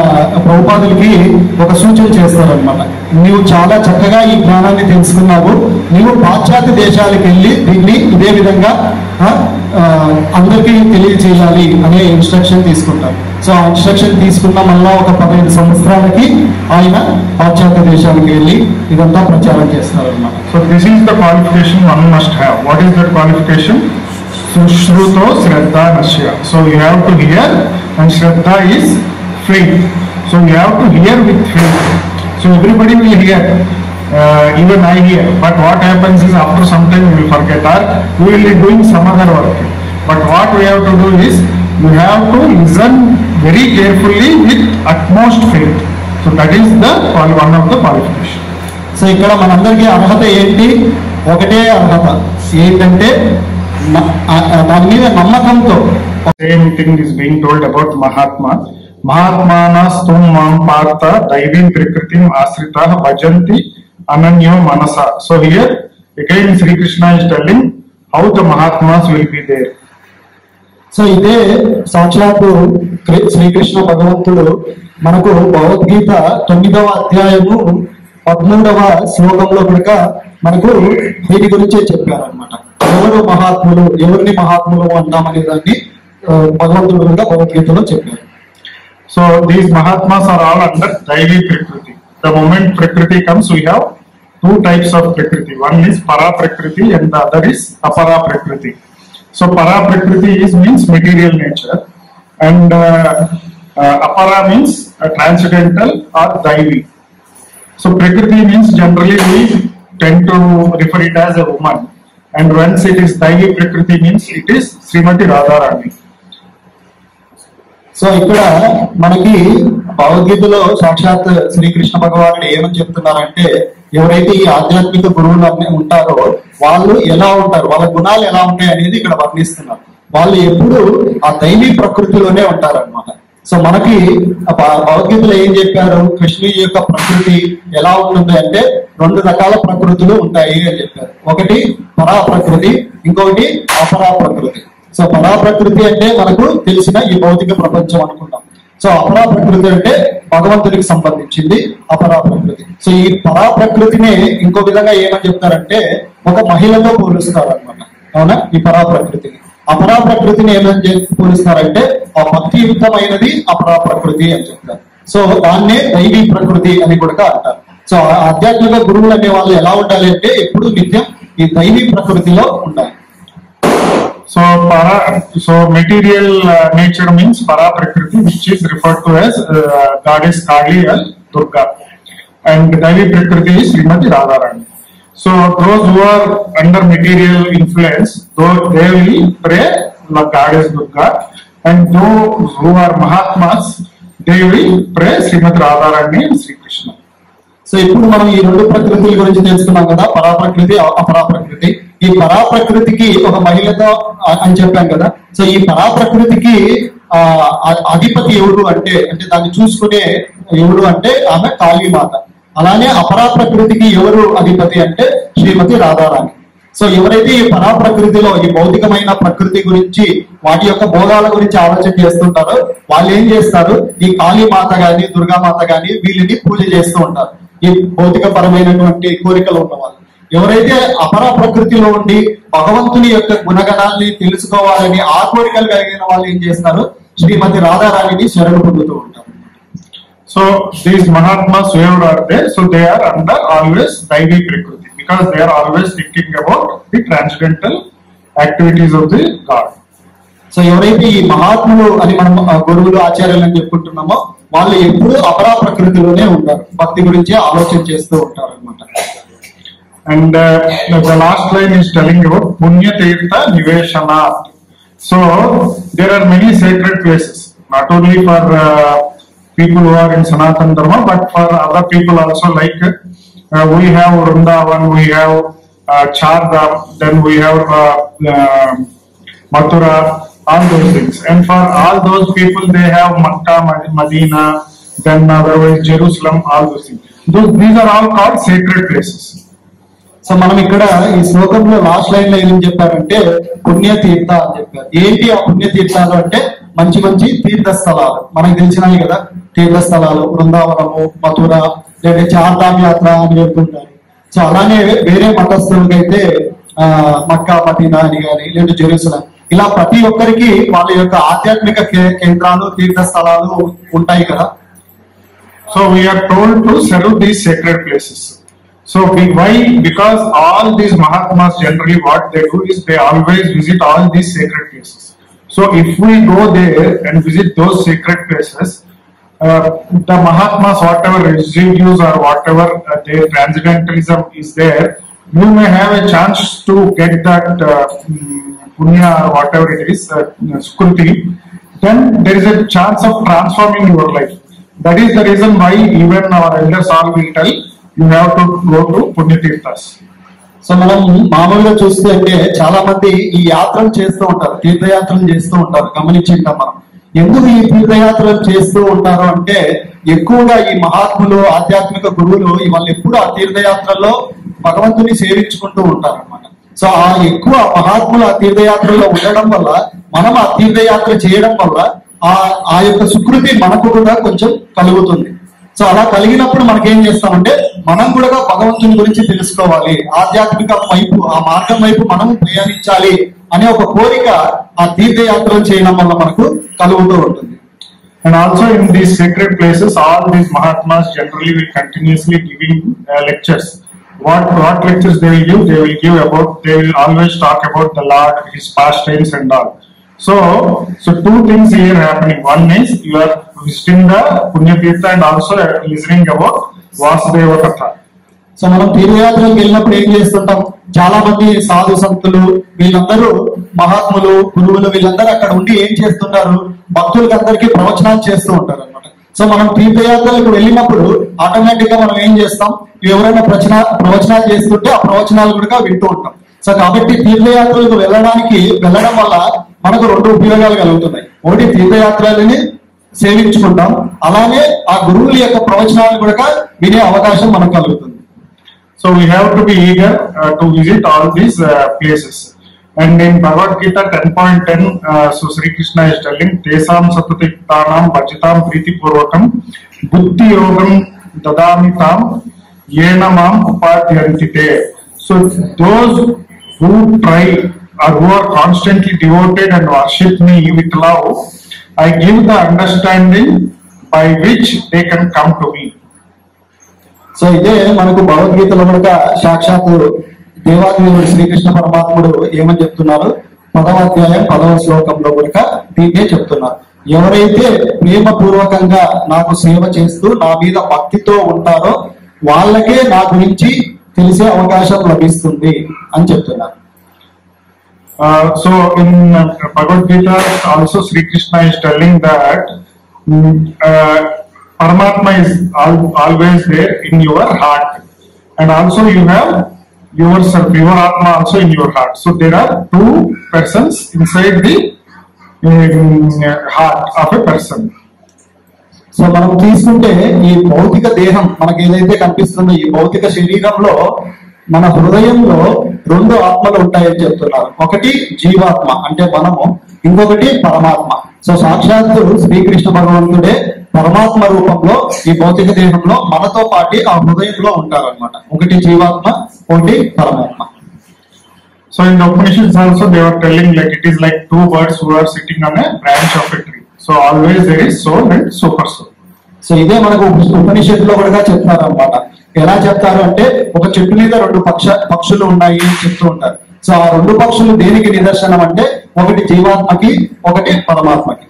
ప్రభుపాదులకి ఒక సూచన చేస్తారనమాట. నీవు చాలా చక్కగా ఈ జ్ఞానాన్ని తెలుసుకున్నావు, నీవు పాశ్చాత్య దేశాలకు వెళ్ళి దీన్ని ఇదే విధంగా అందరికీ తెలియజేయాలి అనే ఇన్స్ట్రక్షన్ తీసుకుంటారు. సో ఆ ఇన్స్ట్రక్షన్ తీసుకున్న మళ్ళా ఒక 15 సంవత్సరాలకి ఆయన పాశ్చాత్య దేశాలకు వెళ్ళి ఇదంతా ప్రచారం చేస్తారన్నమాట. So this is the qualification one must have. What is that qualification? Sushruto Shraddha Nasya. So you have to hear, and Shraddha is faith. So you have to hear with faith. So everybody will hear. Even I hear. But what happens is after some time we will forget, or we will be doing some other work. But what we have to do is you have to listen very carefully with utmost faith. So that is the one of the qualification. So ఇక్కడ మనందరికీ అర్హత ఏంటి? ఒకటే అర్హత ఏంటంటే దాని మీద నమ్మకంతో. Same thing is being told about Mahatma. Mahatmanas tum mam partha daivim prakritim asritah bhajanti ananyo manasa. So here again Sri Krishna is telling how the Mahatmas will be there. So ఇదే సాక్షాత్తు శ్రీకృష్ణ భగవంతుడు మనకు భగవద్గీత 9వ అధ్యాయము 13వ శ్లోకంలో కూడా మనకు వీటి గురించే చెప్పారనమాట. ఎవరు మహాత్ములు, ఎవరిని మహాత్ములు అంటామనే దాన్ని భగవంతుడు కూడా భగవద్గీతలో చెప్పారు. So these Mahatmas are all under Daivi Prakriti. The moment Prakriti comes, we have 2 types of Prakriti. One is Para Prakriti and the other is Apara Prakriti. So Para Prakriti means material nature, and Apara means transcendental or Daivi. So Prakriti means generally we tend to refer it as a woman, and once it is Daivi Prakriti means it is Srimati Radharani. So ఇక్కడ మనకి భగవద్గీతలో సాక్షాత్ శ్రీకృష్ణ భగవానుడు ఏమని చెప్తున్నారంటే, ఎవరైతే ఈ ఆధ్యాత్మిక గురువులు ఉంటారో వాళ్ళు ఎలా ఉంటారు, వాళ్ళ గుణాలు ఎలా ఉంటాయి అనేది ఇక్కడ వర్ణిస్తున్నారు. వాళ్ళు ఎప్పుడు ఆ దైవీ ప్రకృతిలోనే ఉంటారన్నమాట. సో మనకి భగవద్గీతలో ఏం చెప్పారు, కృష్ణుడి యొక్క ప్రకృతి ఎలా ఉంటుంది అంటే 2 రకాల ప్రకృతులు ఉంటాయి అని చెప్పారు. ఒకటి పరా ప్రకృతి, ఇంకొకటి అపరా ప్రకృతి. సో పరా ప్రకృతి అంటే మనకు తెలిసిన ఈ భౌతిక ప్రపంచం అనుకుంటాం. సో అపరా ప్రకృతి అంటే భగవంతుడికి సంబంధించింది అపరా ప్రకృతి. సో ఈ పరా ప్రకృతిని ఇంకో విధంగా ఏమని చెప్తారంటే ఒక మహిళతో పోలుస్తారు అనమాట. అవునా? ఈ పరా ప్రకృతిని అపరా ప్రకృతిని ఏమని పోలుస్తారంటే ఆ భక్తియుక్తమైనది అపరా ప్రకృతి అని చెప్తారు. సో దాన్నే దైవీ ప్రకృతి అని కూడా అంటారు. సో ఆధ్యాత్మిక గురువులు అనే వాళ్ళు ఎలా ఉండాలి అంటే ఎప్పుడు నిత్యం ఈ దైవీ ప్రకృతిలో ఉండాలి. So material nature means para prakriti, which is referred to as goddess Kali and Durga, and Devi prakriti is Srimati Radharani. So those who are under material influence, they will pray the goddess Durga, and those who are Mahatmas, they will pray Srimati Radharani and Sri Krishna. So ఇప్పుడు మనం ఈ రెండు ప్రకృతుల గురించి తెలుసుకున్నాం కదా, పరా ప్రకృతి అపరా ప్రకృతి. ఈ పరా ప్రకృతికి ఒక మహిళతో అని చెప్పాం కదా. సో ఈ పరా ప్రకృతికి అధిపతి ఎవరు అంటే దాన్ని చూసుకునే ఎవరు అంటే ఆమె కాళీమాత. అలానే అపరా ప్రకృతికి ఎవరు అధిపతి అంటే శ్రీమతి రాధారాణి. సో ఎవరైతే ఈ పరా ప్రకృతిలో ఈ భౌతికమైన ప్రకృతి గురించి వాటి యొక్క భోగాల గురించి ఆలోచన చేస్తుంటారో వాళ్ళు ఏం చేస్తారు, ఈ కాళీమాత గాని దుర్గామాత గాని వీళ్ళని పూజ చేస్తూ ఉంటారు. ఈ భౌతిక పరమైనటువంటి కోరికలు ఉన్న వాళ్ళు ఎవరైతే అపరా ప్రకృతిలో ఉండి భగవంతుని యొక్క గుణగణాన్ని తెలుసుకోవాలని ఆ కోరికలు కలిగిన వాళ్ళు ఏం చేస్తారు, శ్రీమతి రాధారాణిని శరణు పొందుతూ ఉంటారు. So these Mahatmas, whoever are there, so they are under always Daivi Prakriti, because they are always thinking about the transcendental activities of the God. So ఎవరైతే ఈ మహాత్ములు అని మనం గురువులు ఆచార్యులు అని చెప్పుకుంటున్నామో వాళ్ళు ఎప్పుడు అపరా ప్రకృతిలోనే ఉంటారు, భక్తి గురించి ఆలోచన చేస్తూ ఉంటారు అనమాట. And the last line is telling about Punya Tirtha Niveshanat. So there are many sacred places, not only for people who are in Sanatana Dharma, but for other people also. Like we have Vrindavan, we have Chardham, then we have Mathura, all those things. And for all those people, they have Makkah, Medina, then otherwise Jerusalem, all those things. These are all called sacred places. So మనం ఇక్కడ ఈ శ్లోకంలో last line లో ఏం చెప్పారంటే పుణ్యతీర్థ అని చెప్పారు. ఏంటి ఆ పుణ్యతీర్థాలు అంటే మంచి మంచి తీర్థస్థలాలు మనకు తెలిసినాయి కదా. తీర్థస్థలాలు బృందావనము, మథుర, లేదా చార్ధామ్ యాత్ర అని చెప్తుంటారు. సో అలానే వేరే మతస్థులకైతే మక్కా, మదీనా అని కానీ లేదా జెరూసలేం, ఇలా ప్రతి ఒక్కరికి వాళ్ళ యొక్క ఆధ్యాత్మిక కేంద్రాలు తీర్థస్థలాలు ఉంటాయి కదా. So we are told to serve these sacred places. So why? Because all these Mahatmas generally what they do is they always visit all these sacred places. So if we go there and visit those sacred places, the Mahatmas, whatever residues or whatever their transcendentalism is there, you may have a chance to get that punya or whatever it is, sukruti. Then there is a chance of transforming your life. That is the reason why even our elders all will tell you have to go to Punya Tirthas. So మనం మామూలుగా చూస్తే అంటే చాలా మంది ఈ యాత్రలు చేస్తూ ఉంటారు, తీర్థయాత్రలు చేస్తూ ఉంటారు. గమనించింటాం మనం. ఎందుకు ఈ తీర్థయాత్రలు చేస్తూ ఉంటారు అంటే ఎక్కువగా ఈ మహాత్ములు ఆధ్యాత్మిక గురువులు వాళ్ళు ఎప్పుడు ఆ తీర్థయాత్రల్లో భగవంతుని సేవించుకుంటూ ఉంటారు అనమాట. సో ఆ ఎక్కువ మహాత్ములు ఆ తీర్థయాత్రలో ఉండడం వల్ల మనం ఆ తీర్థయాత్ర చేయడం వల్ల ఆ యొక్క సుకృతి మనకు కూడా కొంచెం కలుగుతుంది. సో అలా కలిగినప్పుడు మనకేం చేస్తామంటే మనం కూడా భగవంతుని గురించి తెలుసుకోవాలి, ఆధ్యాత్మిక వైపు ఆ మార్గం వైపు మనం ప్రయాణించాలి అనే ఒక కోరిక ఆ తీర్థయాత్రలు చేయడం వల్ల మనకు కలుగుతూ ఉంటుంది. And also in these sacred places, all these Mahatmas generally will continuously giving lectures. What lectures they will give? They will give about, they will always talk about the Lord, His pastimes and all. So two things here happening. One is you are visiting the Punya Tirtha and also listening about Vasudeva Katha. So మనం తీర్థయాత్రలకు వెళ్ళినప్పుడు ఏం చేస్తుంటాం, చాలా మంది సాధు సంతులు వీళ్ళందరూ మహాత్ములు గురువులు వీళ్ళందరూ అక్కడ ఉండి ఏం చేస్తుంటారు, భక్తులకి అందరికీ ప్రవచనాలు చేస్తూ ఉంటారు అనమాట. సో మనం తీర్థయాత్రలకు వెళ్ళినప్పుడు ఆటోమేటిక్ గా మనం ఏం చేస్తాం, ఎవరైనా ప్రవచనాలు చేస్తుంటే ఆ ప్రవచనాలు కూడా వింటూ ఉంటాం. సో కాబట్టి తీర్థయాత్రలకు వెళ్ళడం వల్ల మనకు రెండు ఉపయోగాలు కలుగుతున్నాయి. ఒకటి తీర్థయాత్రలని సేవించుకుంటాం, అలానే ఆ గురువుల యొక్క ప్రవచనాలు కూడా వినే అవకాశం మనకు కలుగుతుంది. So we have to be eager to visit all these places. And in Bhagavad Gita 10.10, so Sri Krishna is telling, Tesam Satatiktanam Bhajitam Priti Purvakam Buddhi Yogam Dadamitam Yenamam Upadhyantite. So those who try or who are constantly devoted and worship me with love, I give the understanding by which they can come to me. So ఇదే మనకు భగవద్గీతలో కూడా సాక్షాత్తు దేవాదేవుడు శ్రీకృష్ణ పరమాత్ముడు ఏమని చెప్తున్నారు, 10వ అధ్యాయం 10వ శ్లోకంలో కూడా దీన్నే చెప్తున్నారు. ఎవరైతే ప్రేమపూర్వకంగా నాకు సేవ చేస్తూ నా మీద భక్తితో ఉంటారో వాళ్ళకే నా గురించి తెలిసే అవకాశం లభిస్తుంది అని చెప్తున్నారు. So in Bhagavad Gita also Sri Krishna is telling that Paramatma is always there in your heart, and also you have yourself, your Atma also in your heart. So there are two persons inside the heart of a person. So మనం తీసుకుంటే ఈ భౌతిక దేహం మనకి ఏదైతే కనిపిస్తుందో ఈ భౌతిక శరీరంలో మన హృదయంలో 2 ఆత్మలు ఉంటాయని చెప్తున్నారు. ఒకటి జీవాత్మ అంటే మనము, ఇంకొకటి పరమాత్మ. సో సాక్షాత్తు శ్రీకృష్ణ భగవంతుడే పరమాత్మ రూపంలో ఈ భౌతిక దేహంలో మనతో పాటు ఆ హృదయంలో ఉంటారన్నమాట. ఒకటి జీవాత్మ, ఒకటి పరమాత్మ. So in the Upanishads also they were telling like it is like two birds who are sitting on a branch of a tree. So always there is soul and super soul. So ఇదే మనకు ఉపనిషత్తులో కూడా చెప్తారు అన్నమాట. ఎలా చెప్తారు అంటే ఒక చెట్టు మీద 2 పక్షులు ఉన్నాయి అని చెప్తూ ఉంటారు. సో ఆ 2 పక్షులు దేనికి నిదర్శనం అంటే ఒకటి జీవాత్మకి, ఒకటి పరమాత్మకి.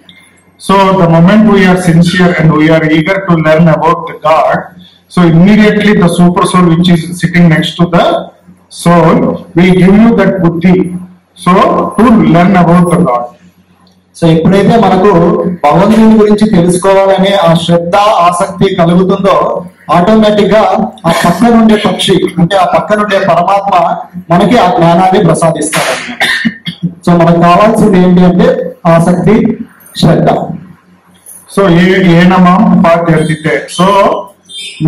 So the moment we are sincere and we are eager to learn about the God, so immediately the super soul which is sitting next to the soul will give you that buddhi, so to learn about the God. So ఎప్పుడైతే మనకు భగవంతుని గురించి తెలుసుకోవాలనే ఆ శ్రద్ధ ఆసక్తి కలుగుతుందో automatic గా ఆ పక్కన ఉండే పక్షి అంటే ఆ పక్కన ఉండే పరమాత్మ మనకి ఆ జ్ఞానాన్ని ప్రసాదిస్తాడు. సో మనకు కావాల్సింది ఏంటి అంటే ఆసక్తి, శ్రద్ధ. So yenamam upadhyantite, so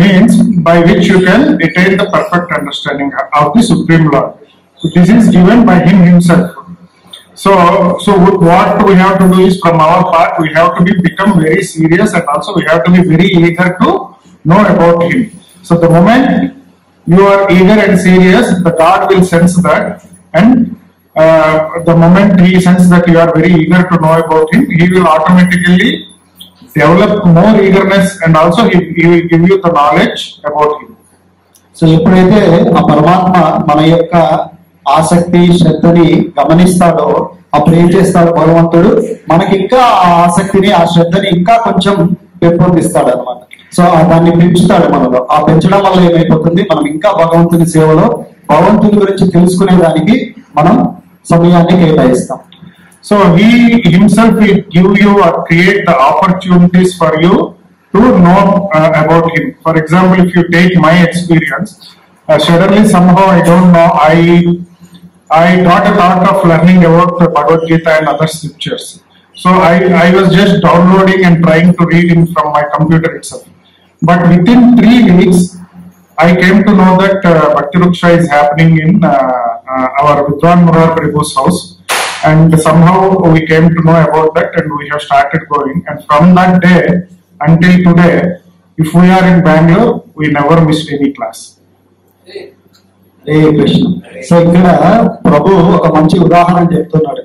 means by which you can attain the perfect understanding of the Supreme Lord. So this is given by him himself. So what we have to do is from our part we have to become very serious, and also we have to be very eager to know about him. So the moment you are eager and serious, the God will sense that, and the moment he senses that you are very eager to know about him, he will automatically develop more eagerness, and also he will give you the knowledge about him. So ఎప్పుడైతే ఆ పరమాత్మ మన యొక్క ఆసక్తి శ్రద్ధని గమనిస్తాడో అప్పుడు ఏం చేస్తాడు భగవంతుడు మనకి ఇంకా ఆ ఆసక్తిని ఆ శ్రద్ధని ఇంకా కొంచెం పెంపొందిస్తాడు అనమాట. సో దాన్ని పెంచుతాడు మనలో. ఆ పెంచడం వల్ల ఏమైపోతుంది, మనం ఇంకా భగవంతుని సేవలో భగవంతుని గురించి తెలుసుకునే దానికి మనం సమయాన్ని కేటాయిస్తాం. So he himself will give you or create the opportunities for you to know about him. For example, if you take my experience, suddenly somehow I don't know, I got a thought of learning about the Bhagavad Gita and other scriptures. So I was just downloading and trying to read it from my computer itself. But within 3 weeks, I came to know that Bhakti Ruksha is happening in our Vidwan Murar Prabhu's house. And somehow we came to know about that, and we have started going. And from that day until today, if we are in Bangalore, we never missed any class. Hare Krishna. So ఇక్కడ ప్రభు ఒక మంచి ఉదాహరణ చెప్తున్నాడు.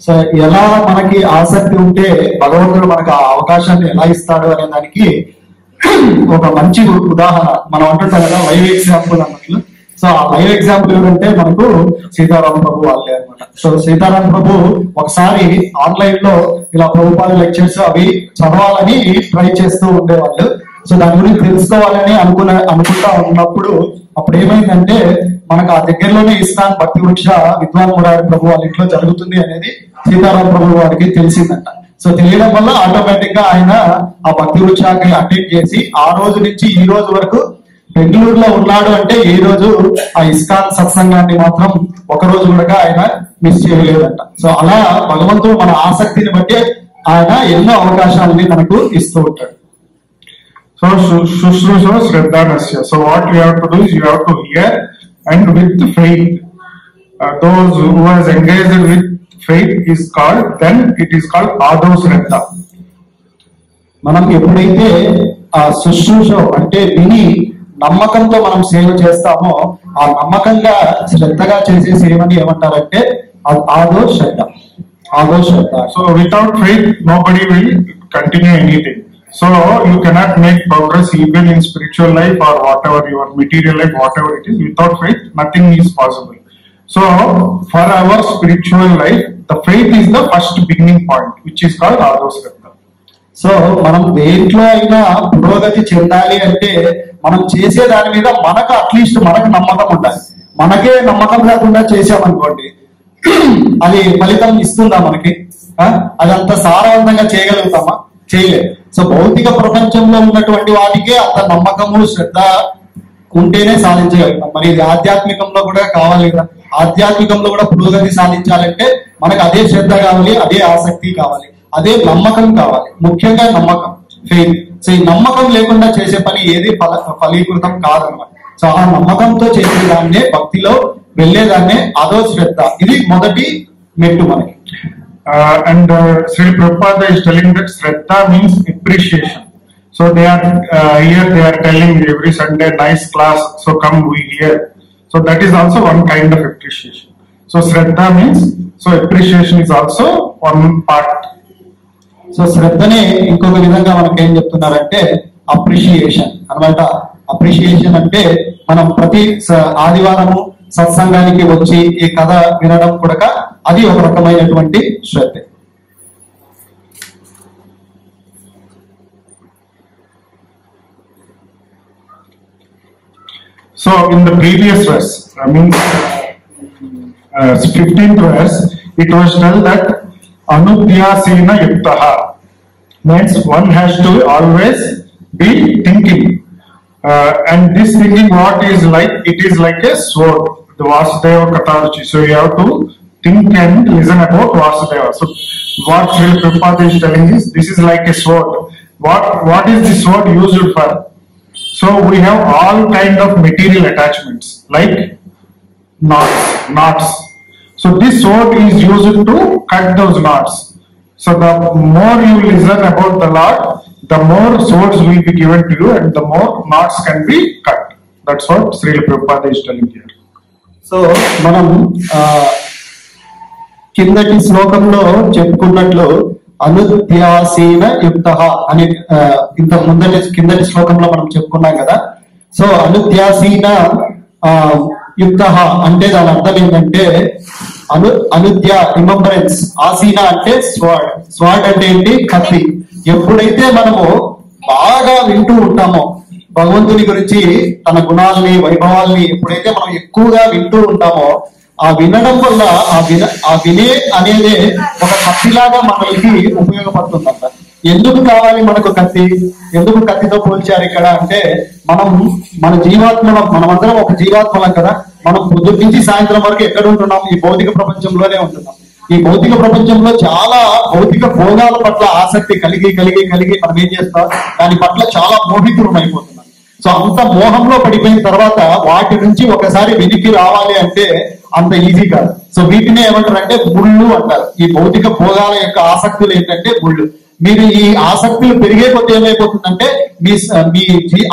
So ఎలా మనకి ఆసక్తి ఉంటే భగవంతుడు మనకు ఆ అవకాశాన్ని ఎలా ఇస్తాడు అనే దానికి ఒక మంచి ఉదాహరణ మనం అంటుంటాం కదా, లైవ్ ఎగ్జాంపుల్ అన్నట్లు. సో ఆ లైవ్ ఎగ్జాంపుల్ ఏంటంటే మనకు సీతారామ ప్రభు వాళ్ళే అనమాట. సో సీతారామ ప్రభు ఒకసారి ఆన్లైన్ లో ఇలా ప్రభుపాద లెక్చర్స్ అవి చదవాలని ట్రై చేస్తూ ఉండేవాళ్ళు. సో దాని గురించి తెలుసుకోవాలని అనుకుంటా ఉన్నప్పుడు అప్పుడు ఏమైందంటే మనకు ఆ దగ్గరలోనే ఇస్కాన్ భక్తి వృక్ష విద్వాన్ మురారి ప్రభు వాళ్ళ ఇంట్లో జరుగుతుంది అనేది సీతారామ ప్రభు వారికి తెలిసిందంట. సో తెలియడం వల్ల ఆటోమేటిక్ గా ఆయన ఆ భక్తి వృక్షాన్ని అటెండ్ చేసి ఆ రోజు నుంచి ఈ రోజు వరకు బెంగళూరులో ఉన్నాడు. అంటే ఈ రోజు ఆ ఇస్కాన్ సత్సంగాన్ని మాత్రం ఒక రోజు కూడా ఆయన మిస్ చేయలేదంట. సో అలా భగవంతుడు మన ఆసక్తిని బట్టి ఆయన ఎన్నో అవకాశాలని మనకు ఇస్తూ ఉంటాడు. So Shushrusha Shraddhanasya. So what you have to do is you have to hear and with faith. those who has engaged with faith is called, then it is called Ado Shraddha. మనం ఎప్పుడైతే ఆ శుశ్రూష అంటే విని నమ్మకంతో మనం సేవ చేస్తామో ఆ నమ్మకంగా శ్రద్ధగా చేసే సేవని ఏమంటారంటే ఆదో శ్రద్ధ. ఆదో శ్రద్ధ. So without faith, nobody will continue anything. So you cannot make progress even in spiritual life or whatever your material life, whatever it is. Without faith, nothing is possible. So for our spiritual life, the faith is the first beginning point, which is called Ado Shraddha. So మనం దేంట్లో అయినా పురోగతి చెందాలి అంటే మనం చేసే దాని మీద మనకు అట్లీస్ట్ మనకు నమ్మకం ఉండాలి. మనకే నమ్మకం లేకుండా చేసామనుకోండి, అది ఫలితం ఇస్తుందా మనకి? అదంత సారవంతంగా చేయగలుగుతామా? చేయలేదు. సో భౌతిక ప్రపంచంలో ఉన్నటువంటి వాటికే అంత నమ్మకము శ్రద్ధ ఉంటేనే సాధించగలుగుతాం. మరి ఇది ఆధ్యాత్మికంలో కూడా కావాలి కదా. ఆధ్యాత్మికంలో కూడా పురోగతి సాధించాలంటే మనకు అదే శ్రద్ధ కావాలి, అదే ఆసక్తి కావాలి, అదే నమ్మకం కావాలి. ముఖ్యంగా నమ్మకం, ఫెయిత్. సో ఈ నమ్మకం లేకుండా చేసే పని ఏది ఫలీకృతం కాదన్నమాట. సో ఆ నమ్మకంతో చేసేదాన్నే, భక్తిలో వెళ్ళేదాన్నే అదో శ్రద్ధ. ఇది మొదటి మెట్టు మనకి. And Sri Prabhupada is telling that Shraddha means appreciation. So they are here, they are telling every Sunday, nice class, so come we hear. So that is also one kind of appreciation. So Shraddha means, so appreciation is also one part. So శ్రద్ధనే ఇంకొక విధంగా మనకి ఏం చెప్తున్నారంటే appreciation అన్నమాట. Appreciation అంటే మనం ప్రతి ఆదివారము సత్సంగానికి వచ్చి ఈ కథ వినడం కూడా అది ఒక రకమైనటువంటి శ్రద్ధ. So in the previous verse, I mean 15th verse, it was told that Anudhyasena Yuktaha means one has to always be thinking. And this thinking, what is like? It is like a sword, the Vasudeva Katharuchi. So you have to think and listen about Vasudeva. So what Sri Prabhupada is telling is, this is like a sword. What is the sword used for? So we have all kind of material attachments like knots. So this sword is used to cut those knots. So the more you listen about the Lord, the more swords will be given to you and the more knots can be cut. That's what Sri Prabhupada is telling here. So మనం కిందటి శ్లోకంలో చెప్పుకున్నట్లు అనుధ్యాసీన యుక్త అని ఇంత కిందటి శ్లోకంలో మనం చెప్పుకున్నాం కదా. సో అనుధ్యాసీన యుక్త అంటే దాని అర్థం ఏంటంటే అనుధ్య రిమంబరెన్స్, ఆసీన అంటే స్వాడ్. స్వాడ్ అంటే ఏంటి? కత్తి. ఎప్పుడైతే మనము బాగా వింటూ ఉంటామో భగవంతుని గురించి, తన గుణాలని, వైభవాల్ని ఎప్పుడైతే మనం ఎక్కువగా వింటూ ఉంటామో, ఆ వినడం వల్ల ఆ వినే అనేది ఒక కత్తిలాగా మనకి ఉపయోగపడుతుందంట. ఎందుకు కావాలి మనకు కత్తి? ఎందుకు కత్తితో పోల్చారు ఇక్కడ అంటే, మన జీవాత్మలం, మనమందరం ఒక మనమందరం కదా. మనం పొద్దుటి నుంచి సాయంత్రం వరకు ఎక్కడ ఉంటున్నాం? ఈ భౌతిక ప్రపంచంలోనే ఉంటున్నాం. ఈ భౌతిక ప్రపంచంలో చాలా భౌతిక భోగాల పట్ల ఆసక్తి కలిగి మనం ఏం చేస్తాం? దాని పట్ల చాలా మోహితులం అయిపోతున్నాం. సో అంత మోహంలో పడిపోయిన తర్వాత వాటి నుంచి ఒకసారి వెనక్కి రావాలి అంటే అంత ఈజీ కాదు. సో వీటినే ఏమంటారు అంటే ముళ్ళు అంటారు. ఈ భౌతిక భోగాల యొక్క ఆసక్తులు ఏంటంటే ముళ్ళు. మీరు ఈ ఆసక్తులు పెరిగే కొద్ది ఏమైపోతుందంటే మీ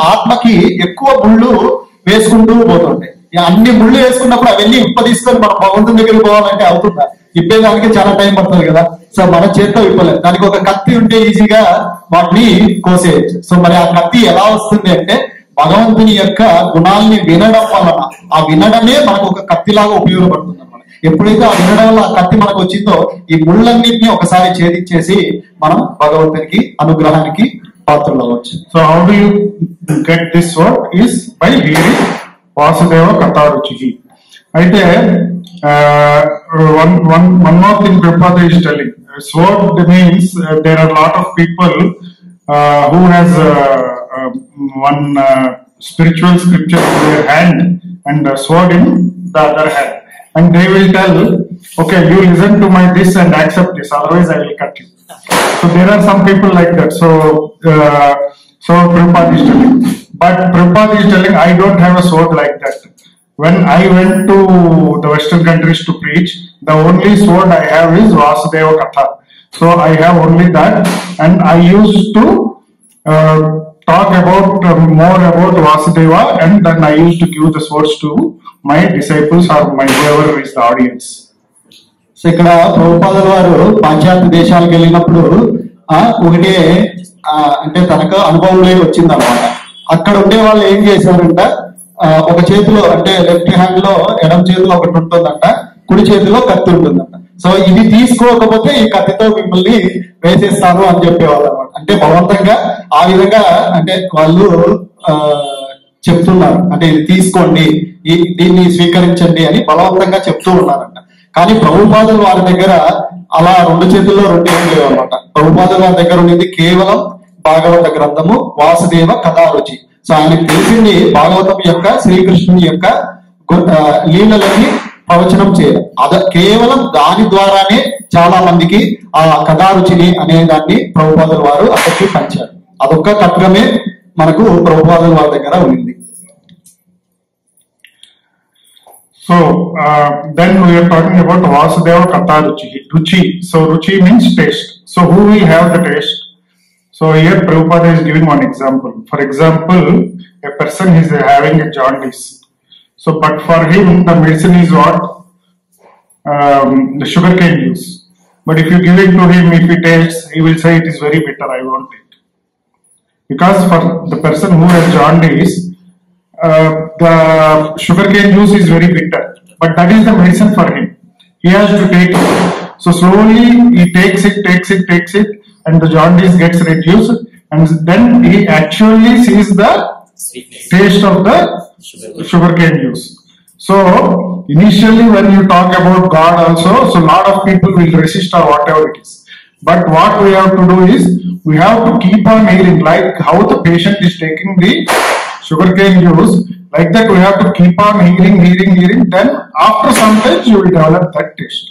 ఆత్మకి ఎక్కువ ముళ్ళు వేసుకుంటూ పోతుంటాయి. అన్ని ముళ్ళు వేసుకున్నప్పుడు అవన్నీ తీసుకొని మనం భగవంతుని దగ్గరికి పోవాలంటే అవుతుందా? ఇప్పేదానికి చాలా టైం పడుతుంది కదా. సో మన చేతితో ఇప్పలేదు. దానికి ఒక కత్తి ఉంటే ఈజీగా వాటిని కోసేయచ్చు. సో మరి ఆ కత్తి ఎలా వస్తుంది అంటే భగవంతుని యొక్క గుణాలని వినడం వలన, ఆ వినడమే మనకు ఒక కత్తిలాగా ఉపయోగపడుతుంది అన్నమాట. ఎప్పుడైతే ఆ వినడం వల్ల ఆ కత్తి మనకు వచ్చిందో ఈ ముళ్ళన్నింటినీ ఒకసారి ఛేదించేసి మనం భగవంతునికి అనుగ్రహానికి పాత్రలు అవ్వచ్చు. So how do you get this word is by hearing Vasudeva కథారుచి. అయితే one more thing Prabhupada is telling. Sword means there are a lot of people who has one spiritual scripture in their hand and a sword in the other hand, and they will tell, okay, you listen to my this and accept this, otherwise I will cut you. So there are some people like that. So Prabhupada is telling, but Prabhupada is telling, I don't have a sword like that. when I went to the Western countries to preach, the only sword I have is Vasudeva Katha. So I have only that, and I used to talk about more about Vasudeva, and then I used to give the swords to my disciples or my whoever is the audience. So ఇక్కడ ప్రభుపాదుల వారు పాశ్చాత్య దేశాలకు వెళ్ళినప్పుడు ఒకటే అంటే తనకు అనుభవంలోకి వచ్చింది అనమాట. అక్కడ ఉండే వాళ్ళు ఏం చేశారంట, ఒక చేతిలో అంటే లెఫ్ట్ హ్యాండ్ లో ఎడమ చేతిలో ఒకటి ఉంటుందంట, కుడి చేతిలో కత్తి ఉంటుందంట. సో ఇది తీసుకోకపోతే ఈ కత్తితో మిమ్మల్ని వేసేస్తాను అని చెప్పేవాళ్ళు అనమాట. అంటే బలవంతంగా ఆ విధంగా అంటే వాళ్ళు చెప్తున్నారు, అంటే ఇది తీసుకోండి, దీన్ని స్వీకరించండి అని బలవంతంగా చెప్తూ ఉన్నారంట. కానీ ప్రభుపాదుల వారి దగ్గర అలా రెండు చేతుల్లో రెండు ఏం లేవు అనమాట. ప్రభుపాదుల వారి దగ్గర ఉండేది కేవలం భాగవత గ్రంథము, వాసుదేవ కథారుచి. సో ఆయనకు తెలిసింది భాగవతం యొక్క శ్రీకృష్ణుని యొక్క లీలలని ప్రవచనం చేయడం. కేవలం దాని ద్వారానే చాలా మందికి ఆ కథారుచిని అనే దాన్ని ప్రభుపాదుల వారు అక్కడికి పంచారు. అదొక్క ఖడ్గమే మనకు ప్రభుపాదుల వారి దగ్గర ఉంది. So then we are talking about Vasudeva Katha Ruchi. Ruchi. So Ruchi means taste. So who will have the taste? So here Prabhupada is giving one example. For example, a person is having a jaundice. So but for him the medicine is what? The sugarcane juice. But if you give it to him, if he tastes, he will say it is very bitter, I want it. Because for the person who has jaundice, the sugarcane juice is very bitter, but that is the medicine for him. He has to take it. So slowly he takes it, and the jaundice gets reduced, and then he actually sees the taste of the sugarcane juice. So initially when you talk about God also, so lot of people will resist or whatever it is. But what we have to do is, we have to keep on hearing, like how the patient is taking the sugarcane juice, like that we have to keep on hearing, then after some time you will develop that taste.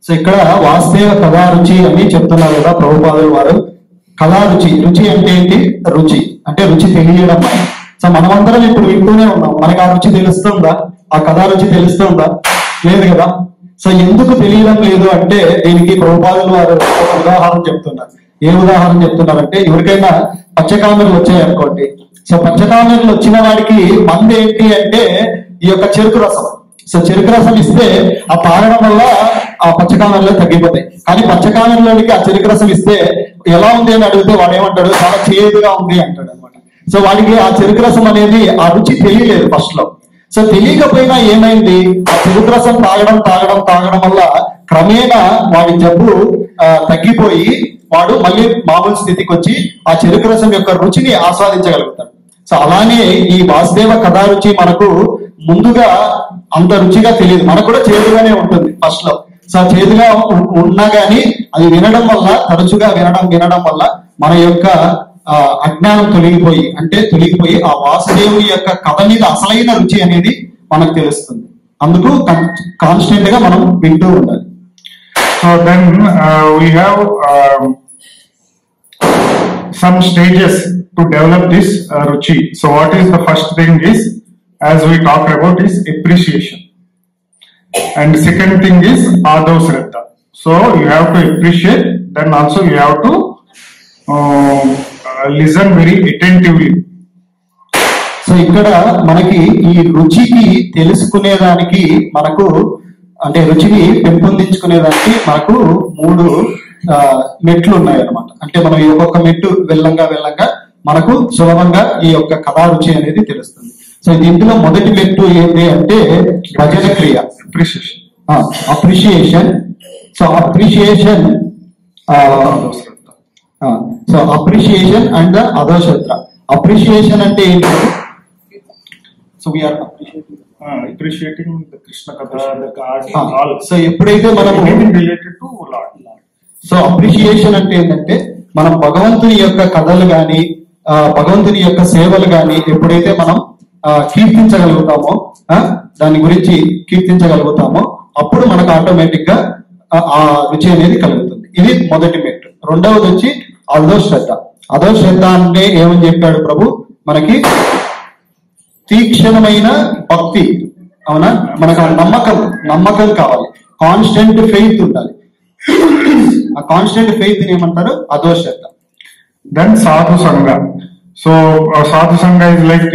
So ఇక్కడ వాసుదేవ కథారుచి అని చెప్తున్నారు కదా ప్రభుపాదుల వారు. కథారుచి, రుచి అంటే ఏంటి? రుచి అంటే రుచి తెలియడం. సో మనమందరం ఇప్పుడు వింటూనే ఉన్నాం, మనకు ఆ రుచి తెలుస్తుందా? ఆ కథారుచి తెలుస్తుందా? లేదు కదా. సో ఎందుకు తెలియడం లేదు అంటే దీనికి ప్రభుపాదుల వారు ఒక ఉదాహరణ చెప్తున్నారు. ఏ ఉదాహరణ చెప్తున్నారంటే, ఎవరికైనా పచ్చకామెర్లు వచ్చాయనుకోండి. సో పచ్చకామెర్లు వచ్చిన వాడికి మందు ఏంటి అంటే ఈ యొక్క చెరుకు రసం. సో చెరుకు రసం ఇస్తే ఆ తాగడం వల్ల ఆ పచ్చకామెర్లు తగ్గిపోతాయి. కానీ పచ్చకామెర్లోనికి ఆ చెరుకు రసం ఇస్తే ఎలా ఉంది అని అడిగితే వాడు ఏమంటాడు, చాలా చేదుగా ఉంది అంటాడు అనమాట. సో వాడికి ఆ చెరుకు రసం అనేది ఆ రుచి తెలియలేదు ఫస్ట్ లో. సో తెలియకపోయినా ఏమైంది, ఆ చెరుకు రసం తాగడం వల్ల క్రమేణా వాడి జబ్బు తగ్గిపోయి వాడు మళ్ళీ మామూలు స్థితికి వచ్చి ఆ చెరుకు రసం యొక్క రుచిని ఆస్వాదించగలుగుతాడు. సో అలానే ఈ వాసుదేవ కథా రుచి మనకు ముందుగా అంత రుచిగా తెలియదు, మనకు కూడా చేదుగానే ఉంటుంది ఫస్ట్ లో. సో చేదుగా ఉన్నా గానీ అది వినడం వల్ల, తరచుగా వినడం వల్ల మన యొక్క అజ్ఞానం తొలగిపోయి ఆ వాసుదేవుని యొక్క కథ మీద అసలైన రుచి అనేది మనకు తెలుస్తుంది. అందుకు కాన్స్టెంట్ గా మనం వింటూ ఉండాలి. So then we have some stages to develop this ruchi. So what is the first thing is, as we talked about, is appreciation, and the second thing is adau shraddha. So you have to appreciate, then also you have to listen very attentively. So ఇక్కడ మనకి ఈ రుచికి తెలుసుకునేదానికి మనకు అంటే రుచిని పెంపొందించుకునేదానికి మనకు 3 మెట్లు ఉన్నాయి అన్నమాట. అంటే మనం ఈ ఒక్కొక్క మెట్టు వెళ్ళంగా మనకు సులభంగా ఈ యొక్క కథా రుచి అనేది తెలుస్తుంది. సో దీంట్లో మొదటి మెట్టు ఏంటి అంటే భజన క్రియ, అప్రిషియేషన్. సో అప్రిషియేషన్ అండ్ అదో శ్రద్ధ. అప్రిషియేషన్ అంటే ఏంటి? So we are appreciating the Krishna Katha, the God, all. So ఎప్పుడైతే మనం related to Lord. So appreciation అంటే ఏంటంటే మనం భగవంతుని యొక్క కథలు గాని భగవంతుని యొక్క సేవలు గాని ఎప్పుడైతే మనం కీర్తించగలుగుతామో, దాని గురించి కీర్తించగలుగుతామో, అప్పుడు మనకు ఆటోమేటిక్ గా ఆ రుచి అనేది కలుగుతుంది. ఇది మొదటి మెట్టు. రెండవది వచ్చి అదో శ్రద్ధ. అదో శ్రద్ధ అంటే ఏమని చెప్పాడు ప్రభు మనకి? తీక్షణమైన భక్తి, అవునా? మనకు ఆ నమ్మకం కావాలి, కాన్స్టెంట్ ఫెయిత్ ఉండాలి. ఆ కాన్స్టెంట్ ఫెయిత్ ఏమంటారు? అదో శ్రద్ధ. Then Sadhu Sangha. So Sadhu Sangha is like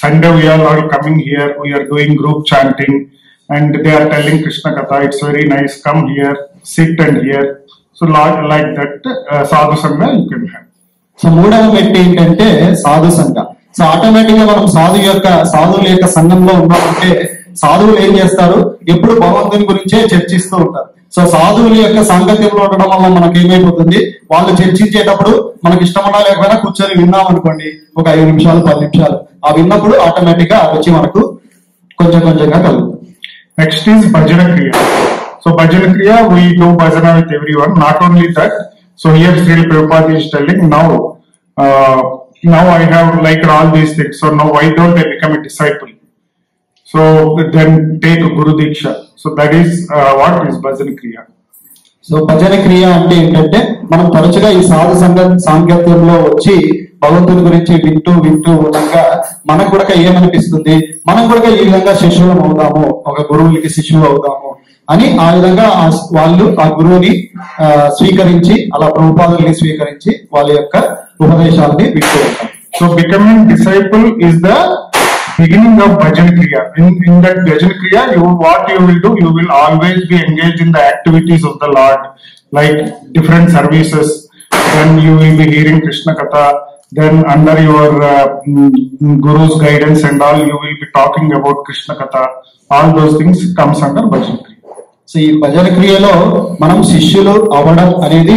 Sunday we are all coming here, we are doing group chanting and they are telling Krishna Katha, it's very nice, come here, sit and hear. So like that Sadhu Sangha you can have. So మూడవ మెట్టు ఏంటంటే సాధు సంఘ. So automatic గా మనం సాధువుల యొక్క సంఘంలో ఉన్నామంటే సాధువులు ఏం చేస్తారు? ఎప్పుడు భగవంతుని గురించే చర్చిస్తూ ఉంటారు. సో సాధువుల యొక్క సాంగత్యంలో ఉండడం వల్ల మనకి ఏమైపోతుంది? వాళ్ళు చర్చించేటప్పుడు మనకి ఇష్టమన్నా లేకపోయినా కూర్చొని విన్నాం అనుకోండి, ఒక 5 నిమిషాలు 10 నిమిషాలు ఆ విన్నప్పుడు ఆటోమేటిక్ గా రుచి మనకు కొంచెంగా కలుగుతుంది. Next is Bhajana Kriya. So Bhajana Kriya, we do bhajana with everyone. Not only that, so here Srila Prabhupada is telling now I have liked all these things, so now why don't I become a disciple? So then take Guru Diksha. So that is what is Bhajana Kriya. So భజన క్రియ అంటే ఏంటంటే మనం తరచుగా ఈ సాధు సాంగత్యంలో వచ్చి భగవంతుని గురించి వింటూ ఉండగా మనకు కూడా ఏమనిపిస్తుంది? మనం కూడా ఈ విధంగా శిష్యులం అవుదాము, ఒక గురువులకి శిష్యులు అవుదాము అని ఆ విధంగా వాళ్ళు ఆ గురువుని స్వీకరించి, అలా ప్రభుపాదుల్ని స్వీకరించి వాళ్ళ యొక్క ఉపదేశాలని వింటూ ఉంటారు. So becoming disciple is the beginning of Bhajana Kriya. In that Bhajana Kriya, what you will do, you will always be engaged in the activities of the Lord, like different services. Then you will be hearing Krishna Katha. Then under your Guru's guidance and all, you will be talking about Krishna Katha. All those things comes under Bhajana Kriya. So ఈ భజన క్రియలో మనం శిష్యులు అవ్వడం అనేది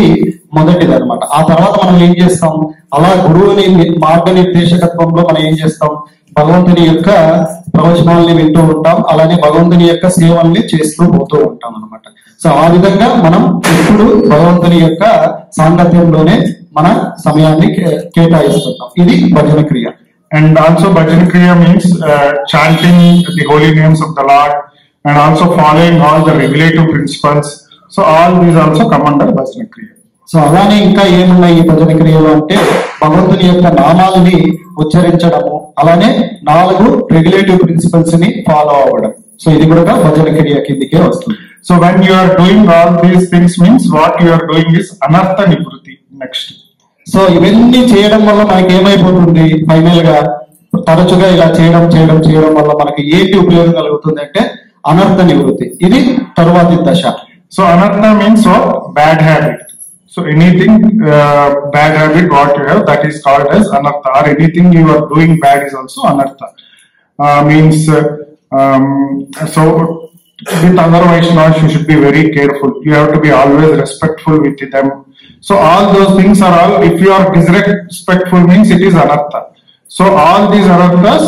మొదటిది అనమాట. ఆ తర్వాత మనం ఏం చేస్తాం? అలా గురువుని మార్గనిర్దేశకత్వంలో మనం ఏం చేస్తాం? భగవంతుని యొక్క ప్రవచనాల్ని వింటూ ఉంటాం, అలానే భగవంతుని యొక్క సేవల్ని చేస్తూ పోతూ ఉంటాం అనమాట. సో ఆ విధంగా మనం ఎప్పుడు భగవంతుని యొక్క సాంగత్యంలోనే మన సమయాన్ని కేటాయిస్తుంటాం. ఇది భజన క్రియ. And also Bhajana Kriya means chanting the holy names of the Lord and also following all the regulative principles. So all these also come under Bhajana Kriya. So అలానే ఇంకా ఏమున్నాయి ఈ భజన క్రియలో అంటే భగవంతుని యొక్క నామాలని ఉచ్చరించడము, అలానే 4 రెగ్యులేటివ్ ప్రిన్సిపల్స్ ని ఫాలో అవ్వడం. సో ఇది కూడా భజన క్రియ కిందికే వస్తుంది. So when you are doing all these things means what you are doing is Anartha Nivrutti. Next. So ఇవన్నీ చేయడం వల్ల మనకి ఏమైపోతుంది? ఫైనల్ గా తరచుగా ఇలా చేయడం వల్ల మనకి ఏంటి ఉపయోగం కలుగుతుంది అంటే అనర్థ నివృత్తి. ఇది తరువాతి దశ. So Anartha means what? Bad habit. So anything bad habit what you have, that is called as Anartha, or anything you are doing bad is also Anartha. Means so with other Vaishnavas you should be very careful. You have to be always respectful with them. So all those things are all, if you are disrespectful means it is Anartha. So all these Anarthas,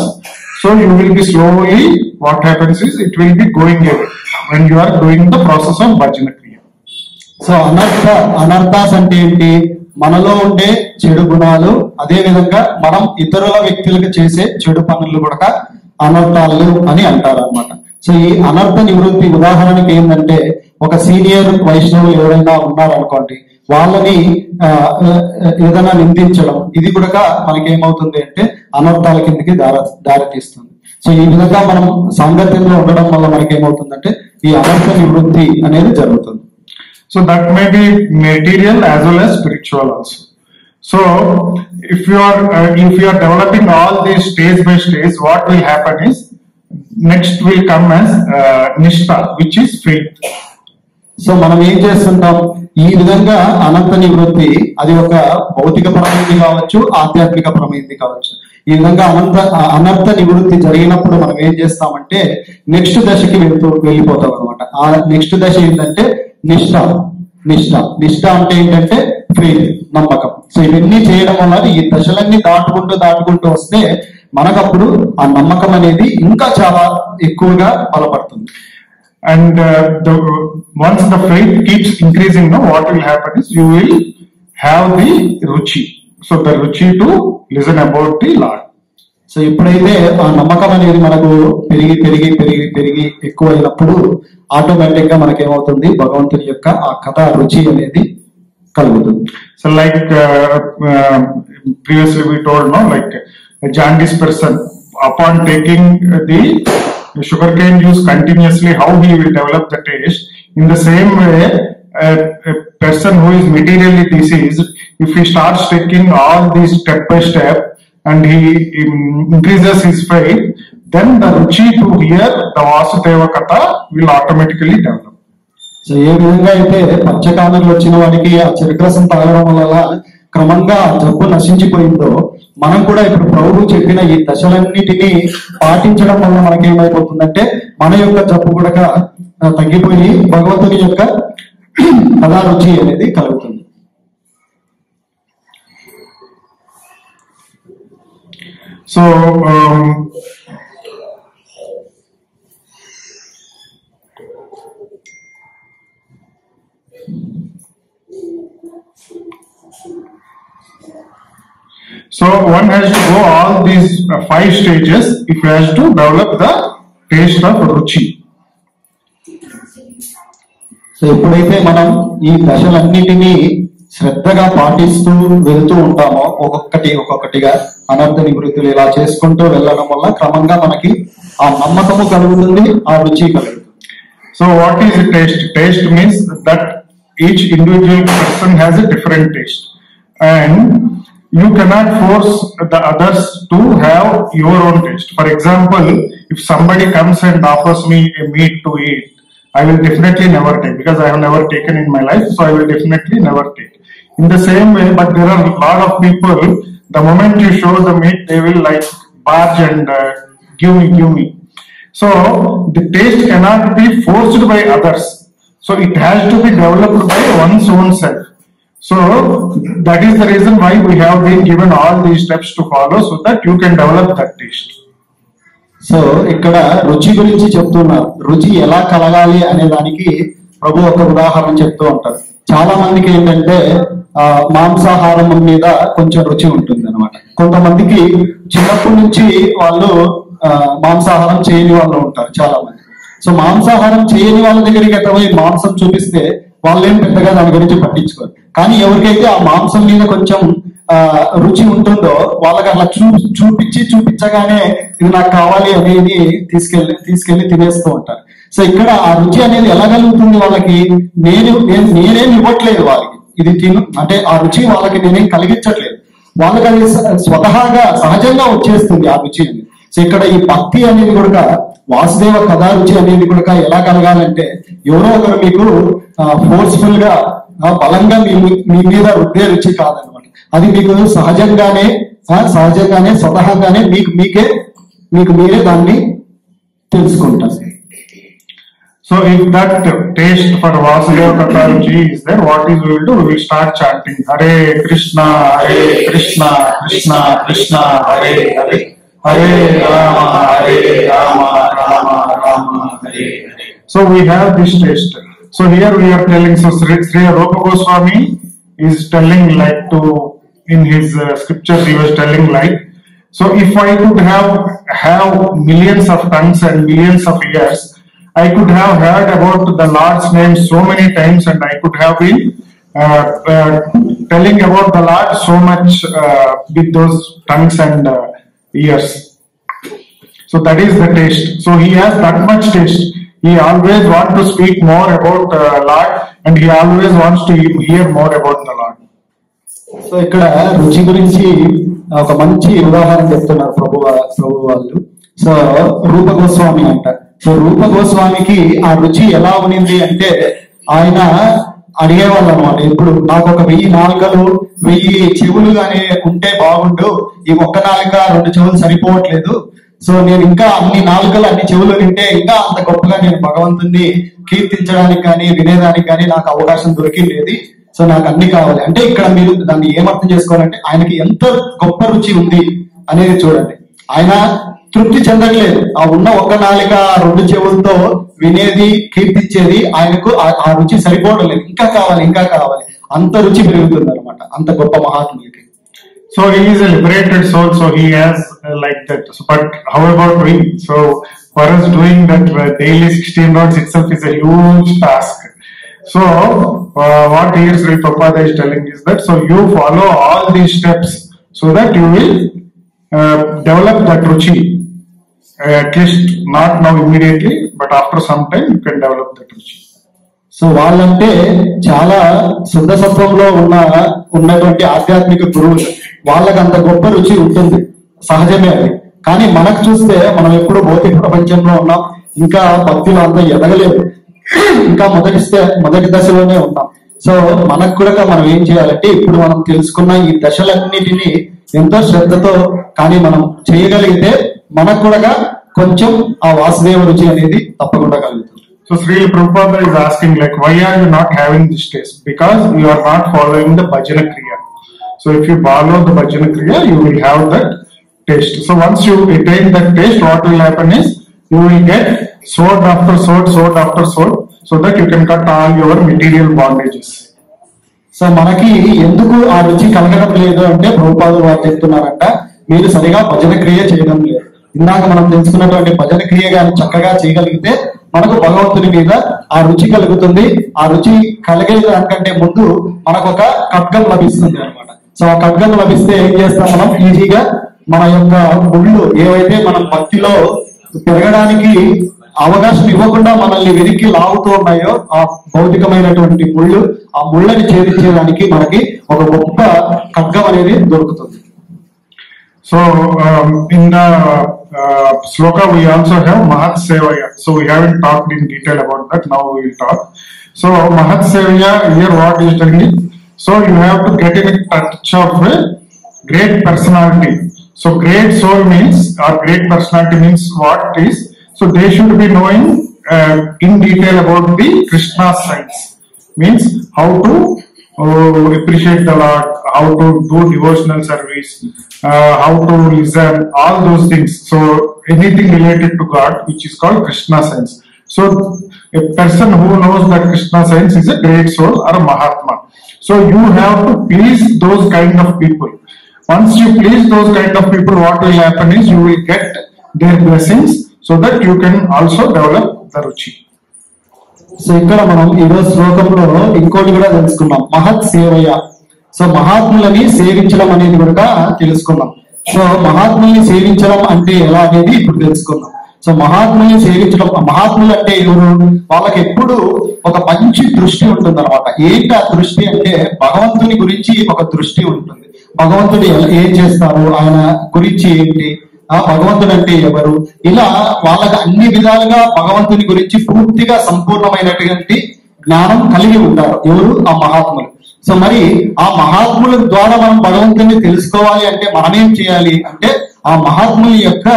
so you will be slowly, what happens is it will be going away when you are doing the process of Bhajana Kriya. So అనర్థాస్ అంటే ఏంటి? మనలో ఉండే చెడు గుణాలు, అదే విధంగా మనం ఇతరుల వ్యక్తులకు చేసే చెడు పనులు కూడా అనర్థాలు అని అంటారు అనమాట. సో ఈ అనర్థ నివృత్తి ఉదాహరణకి ఏంటంటే ఒక సీనియర్ వైష్ణవులు ఎవరైనా ఉన్నారనుకోండి, వాళ్ళని ఏదైనా నిందించడం, ఇది కూడా మనకి ఏమవుతుంది అంటే అనర్థాల కిందకి దారితీస్తుంది. సో ఈ విధంగా మనం సాంగత్యంలో ఉండడం వల్ల మనకి ఏమవుతుందంటే ఈ అనర్థ నివృత్తి అనేది జరుగుతుంది. So that may be material as well as spiritual also. So if you are developing all these stage by stage, what will happen is next will come as nishtha, which is faith. So మనం ఏం చేస్తుంటాం? ఈ విధంగా అనంత నివృత్తి అది ఒక భౌతిక పరమైంది కావచ్చు, ఆధ్యాత్మిక పరమైంది కావచ్చు. ఈ విధంగా అనర్థ నివృత్తి జరిగినప్పుడు మనం ఏం చేస్తామంటే నెక్స్ట్ దశకి వెళ్ళిపోతాం అనమాట. ఆ నెక్స్ట్ దశ ఏంటంటే నిష్ఠ అంటే ఏంటంటే ఫెయిత్, నమ్మకం. సో ఇవన్నీ చేయడం వల్ల ఈ దశలన్నీ దాటుకుంటూ వస్తే మనకప్పుడు ఆ నమ్మకం అనేది ఇంకా చాలా ఎక్కువగా బలపడుతుంది. And once the faith keeps increasing, what will happen is you will have the ruchi. So the ruchi to listen about the Lord. So ఎప్పుడైతే ఆ నమ్మకం అనేది మనకు పెరిగి ఎక్కువ అయినప్పుడు ఆటోమేటిక్ గా మనకేమవుతుంది? భగవంతుని యొక్క ఆ కథ రుచి అనేది కలుగుతుంది. So like previously we told, like a jaundice person, upon taking the sugarcane juice continuously, how he will develop the taste. In the same way, a person who is materially diseased, if he starts taking all these step by step and he increases his faith, then the ruchi to hear the Vasudeva Katha will automatically develop. So ఏ విధంగా అయితే పంచకామర్లు వచ్చిన వాడికి ఆ చెరుకు తాగడం వల్ల క్రమంగా జబ్బు నశించిపోయిందో, మనం కూడా ఇప్పుడు ప్రభువు చెప్పిన ఈ దశలన్నిటినీ పాటించడం వల్ల మనకి ఏమైపోతుందంటే మన యొక్క జబ్బు కూడా తగ్గిపోయి భగవంతుని యొక్క పదారుచి అనేది కలుగుతుంది. So so one has to go all these 5 stages if he has to develop the taste of ruchi. So ఎప్పుడైతే మనం ఈ దశలన్నిటినీ శ్రద్ధగా పాటిస్తూ వెళ్తూ ఉంటామో, ఒక్కొక్కటిగా అనర్థ నివృత్తులు ఇలా చేసుకుంటూ వెళ్ళడం వల్ల క్రమంగా మనకి ఆ నమ్మకము కలుగుతుంది, ఆ రుచి కలుగుతుంది. So what is taste? Taste means that each individual person has a different taste, and you cannot force the others to have your own taste. For example, if somebody comes and offers me a meat to eat, I will definitely never take, because I have never taken in my life, so I will definitely never take. In the same way, but there are a lot of people, the moment you show the meat, they will like barge and give me. So the taste cannot be forced by others. So it has to be developed by one's own self. So that is the reason why we have been given all these steps to follow, so that you can develop that taste. So ఇక్కడ రుచి గురించి చెప్తున్నారు. రుచి ఎలా కలగాలి అనే దానికి ప్రభు ఒక ఉదాహరణ చెప్తూ ఉంటారు. చాలా మందికి ఏంటంటే మాంసాహారం మీద కొంచెం రుచి ఉంటుంది అనమాట. కొంతమందికి చిన్నప్పటి నుంచి వాళ్ళు మాంసాహారం చేయని వాళ్ళు ఉంటారు చాలా మంది. సో మాంసాహారం చేయని వాళ్ళ దగ్గరికి ఎక్కడ మాంసం చూపిస్తే వాళ్ళేం పెద్దగా దాని గురించి పట్టించుకోరు. కానీ ఎవరికైతే ఆ మాంసం మీద కొంచెం రుచి ఉంటుందో వాళ్ళకి అట్లా చూపించగానే ఇది నాకు కావాలి అనేది తీసుకెళ్లి తినేస్తూ ఉంటారు. సో ఇక్కడ ఆ రుచి అనేది ఎలా కలుగుతుంది వాళ్ళకి? నేనేం ఇవ్వట్లేదు వాళ్ళకి, ఇది తిను అంటే ఆ రుచి వాళ్ళకి నేనేం కలిగించట్లేదు, వాళ్ళకి అది స్వతహాగా సహజంగా వచ్చేస్తుంది ఆ రుచి అనేది. సో ఇక్కడ ఈ భక్తి అనేది కూడా వాసుదేవ కథా రుచి అనేది కూడా ఎలా కలగాలంటే ఎవరో ఒకరు మీకు ఫోర్స్ఫుల్ గా బలంగా మీ మీద రుద్దే రుచి కాదనమాట. అది మీకు సహజంగానే స్వతహాగానే మీకు మీరే దాన్ని తెలుసుకుంటారు. So if that taste for Vasudeva Katha ruchi is there, what is we will do? We will start chanting Hare Krishna, Krishna Krishna, Hare Hare, Hare Rama, Rama Rama, Hare Hare. So we have this taste. So here we are telling, so Sri Rupa Goswami is telling like to, in his scripture he was telling like, so if I could have millions of tongues and millions of ears, I could have heard about the Lord's name so many times, and I could have been telling about the Lord so much with those tongues and ears. So that is the taste. So he has that much taste. He always wants to speak more about Lord, and he always wants to hear more about the Lord. So ఇక్కడ రుచి గురించి ఒక మంచి ఉదాహరణ చెప్తున్నారు ప్రభు వాళ్ళు. So రూప గోస్వామి అంట. So రూప గోస్వామికి ఆ రుచి ఎలా ఉనింది అంటే ఆయన అడిగేవాళ్ళు అనమాట. ఇప్పుడు నాకు ఒక 1000 నాలుకలు 1000 చెవులు గానీ ఉంటే బాగుండు, ఈ ఒక్క నాలుక 2 చెవులు సరిపోవట్లేదు. సో నేను ఇంకా అన్ని నాలుకలు అన్ని చెవులు వింటే ఇంకా అంత గొప్పగా నేను భగవంతుని కీర్తించడానికి కానీ వినేదానికి కానీ నాకు అవకాశం దొరికింది. సో నాకు అన్ని కావాలి అంటే ఇక్కడ మీరు దాన్ని ఏమర్థం చేసుకోవాలంటే ఆయనకి ఎంత గొప్ప రుచి ఉంది అనేది చూడండి. ఆయన తృప్తి చెందట్లేదు. ఆ ఉన్న ఒక్క నాలుక 2 చెవులతో వినేది కీర్తించేది ఆయనకు ఆ రుచి సరిపోవడం లేదు, ఇంకా కావాలి అంత రుచి పెరుగుతుంది అనమాట అంత గొప్ప మహాత్ములకి. So he is a liberated soul, so he has like that. So, but how about we? So for us doing that daily 16 rounds itself is a huge task. So what here Sri Prabhupada is telling is that, so you follow all these steps so that you will develop that ruchi. at least not now immediately, but after some time you can develop that ruchi. So వాళ్ళంటే చాలా శుద్ధ సత్వంలో ఉన్నటువంటి ఆధ్యాత్మిక గురువులు, వాళ్ళకి అంత గొప్ప రుచి ఉంటుంది, సహజమే అది. కానీ మనకు చూస్తే మనం ఎప్పుడు భౌతిక ప్రపంచంలో ఉన్నాం, ఇంకా భక్తిలో అంతా ఎదగలేదు, ఇంకా మొదటి దశలోనే ఉన్నాం. సో మనకు కూడా మనం ఏం చేయాలంటే ఇప్పుడు మనం తెలుసుకున్న ఈ దశలన్నిటినీ ఎంతో శ్రద్ధతో కానీ మనం చేయగలిగితే మనకు కూడా కొంచెం ఆ వాసుదేవ రుచి అనేది తప్పకుండా కలుగుతుంది. So Srila Prabhupada is asking like, why are you not having this taste? Because you are not following the bhajana kriya. So if you follow the bhajana kriya, you will have that taste. So once you attain that taste, what will happen is you will get sword after sword, sword after sword, so that you can cut all your material bondages. So మనకి ఎందుకు ఆ రుచి కలగడం లేదు అంటే ప్రభుపాదులు వారు చెప్తున్నారంట, మీరు సరిగా భజన క్రియ చేయడం లేదు. ఇందాక మనం తెలుసుకున్నటువంటి భజన క్రియ కానీ చక్కగా చేయగలిగితే మనకు భగవంతుని మీద ఆ రుచి కలుగుతుంది. ఆ రుచి కలిగే దానికంటే ముందు మనకు ఒక ఖడ్గం లభిస్తుంది అనమాట. సో ఆ ఖడ్గం లభిస్తే ఏం చేస్తాం, మనం ఈజీగా మన యొక్క ముళ్ళు ఏవైతే మనం భక్తిలో పెరగడానికి అవకాశం ఇవ్వకుండా మనల్ని వెనక్కి లాగుతూ ఉన్నాయో ఆ భౌతికమైనటువంటి ముళ్ళు, ఆ ముళ్ళని ఛేదించడానికి మనకి ఒక గొప్ప ఖడ్గం అనేది దొరుకుతుంది. So in the sloka we also have Mahat Sevaya. So we haven't talked in detail about that. Now we will talk. So Mahat Sevaya, here what is telling it? So you have to get in touch of a great personality. So great soul means, or great personality means what is? So they should be knowing in detail about the Krishna science. Means how to appreciate the Lord, how to do devotional service, how to listen, all those things. So anything related to God, which is called Krishna science. So a person who knows that Krishna science is a great soul or a Mahatma. So you have to please those kind of people. Once you please those kind of people, what will happen is you will get their blessings, so that you can also develop the ruchi. So ఇక్కడ మనం ఈరోజు శ్లోకంలో ఇంకోటి కూడా తెలుసుకున్నాం, మహత్ సేవయ. So మహాత్ములని సేవించడం అనేది కూడా తెలుసుకున్నాం. సో మహాత్ముల్ని సేవించడం అంటే ఎలా అనేది ఇప్పుడు తెలుసుకున్నాం. సో మహాత్ముల్ని సేవించడం, మహాత్ములు అంటే ఎవరు? వాళ్ళకి ఎప్పుడు ఒక మంచి దృష్టి ఉంటుంది అనమాట. ఏంటి ఆ దృష్టి అంటే భగవంతుని గురించి ఒక దృష్టి ఉంటుంది. భగవంతుడు ఏం చేస్తారు, ఆయన గురించి ఏంటి, ఆ భగవంతుడు అంటే ఎవరు, ఇలా వాళ్ళకి అన్ని విధాలుగా భగవంతుని గురించి పూర్తిగా సంపూర్ణమైనటువంటి జ్ఞానం కలిగి ఉంటారు. ఎవరు? ఆ మహాత్ములు. సో మరి ఆ మహాత్ముల ద్వారా మనం భగవంతుని తెలుసుకోవాలి అంటే మనం ఏం చేయాలి అంటే ఆ మహాత్ముల యొక్క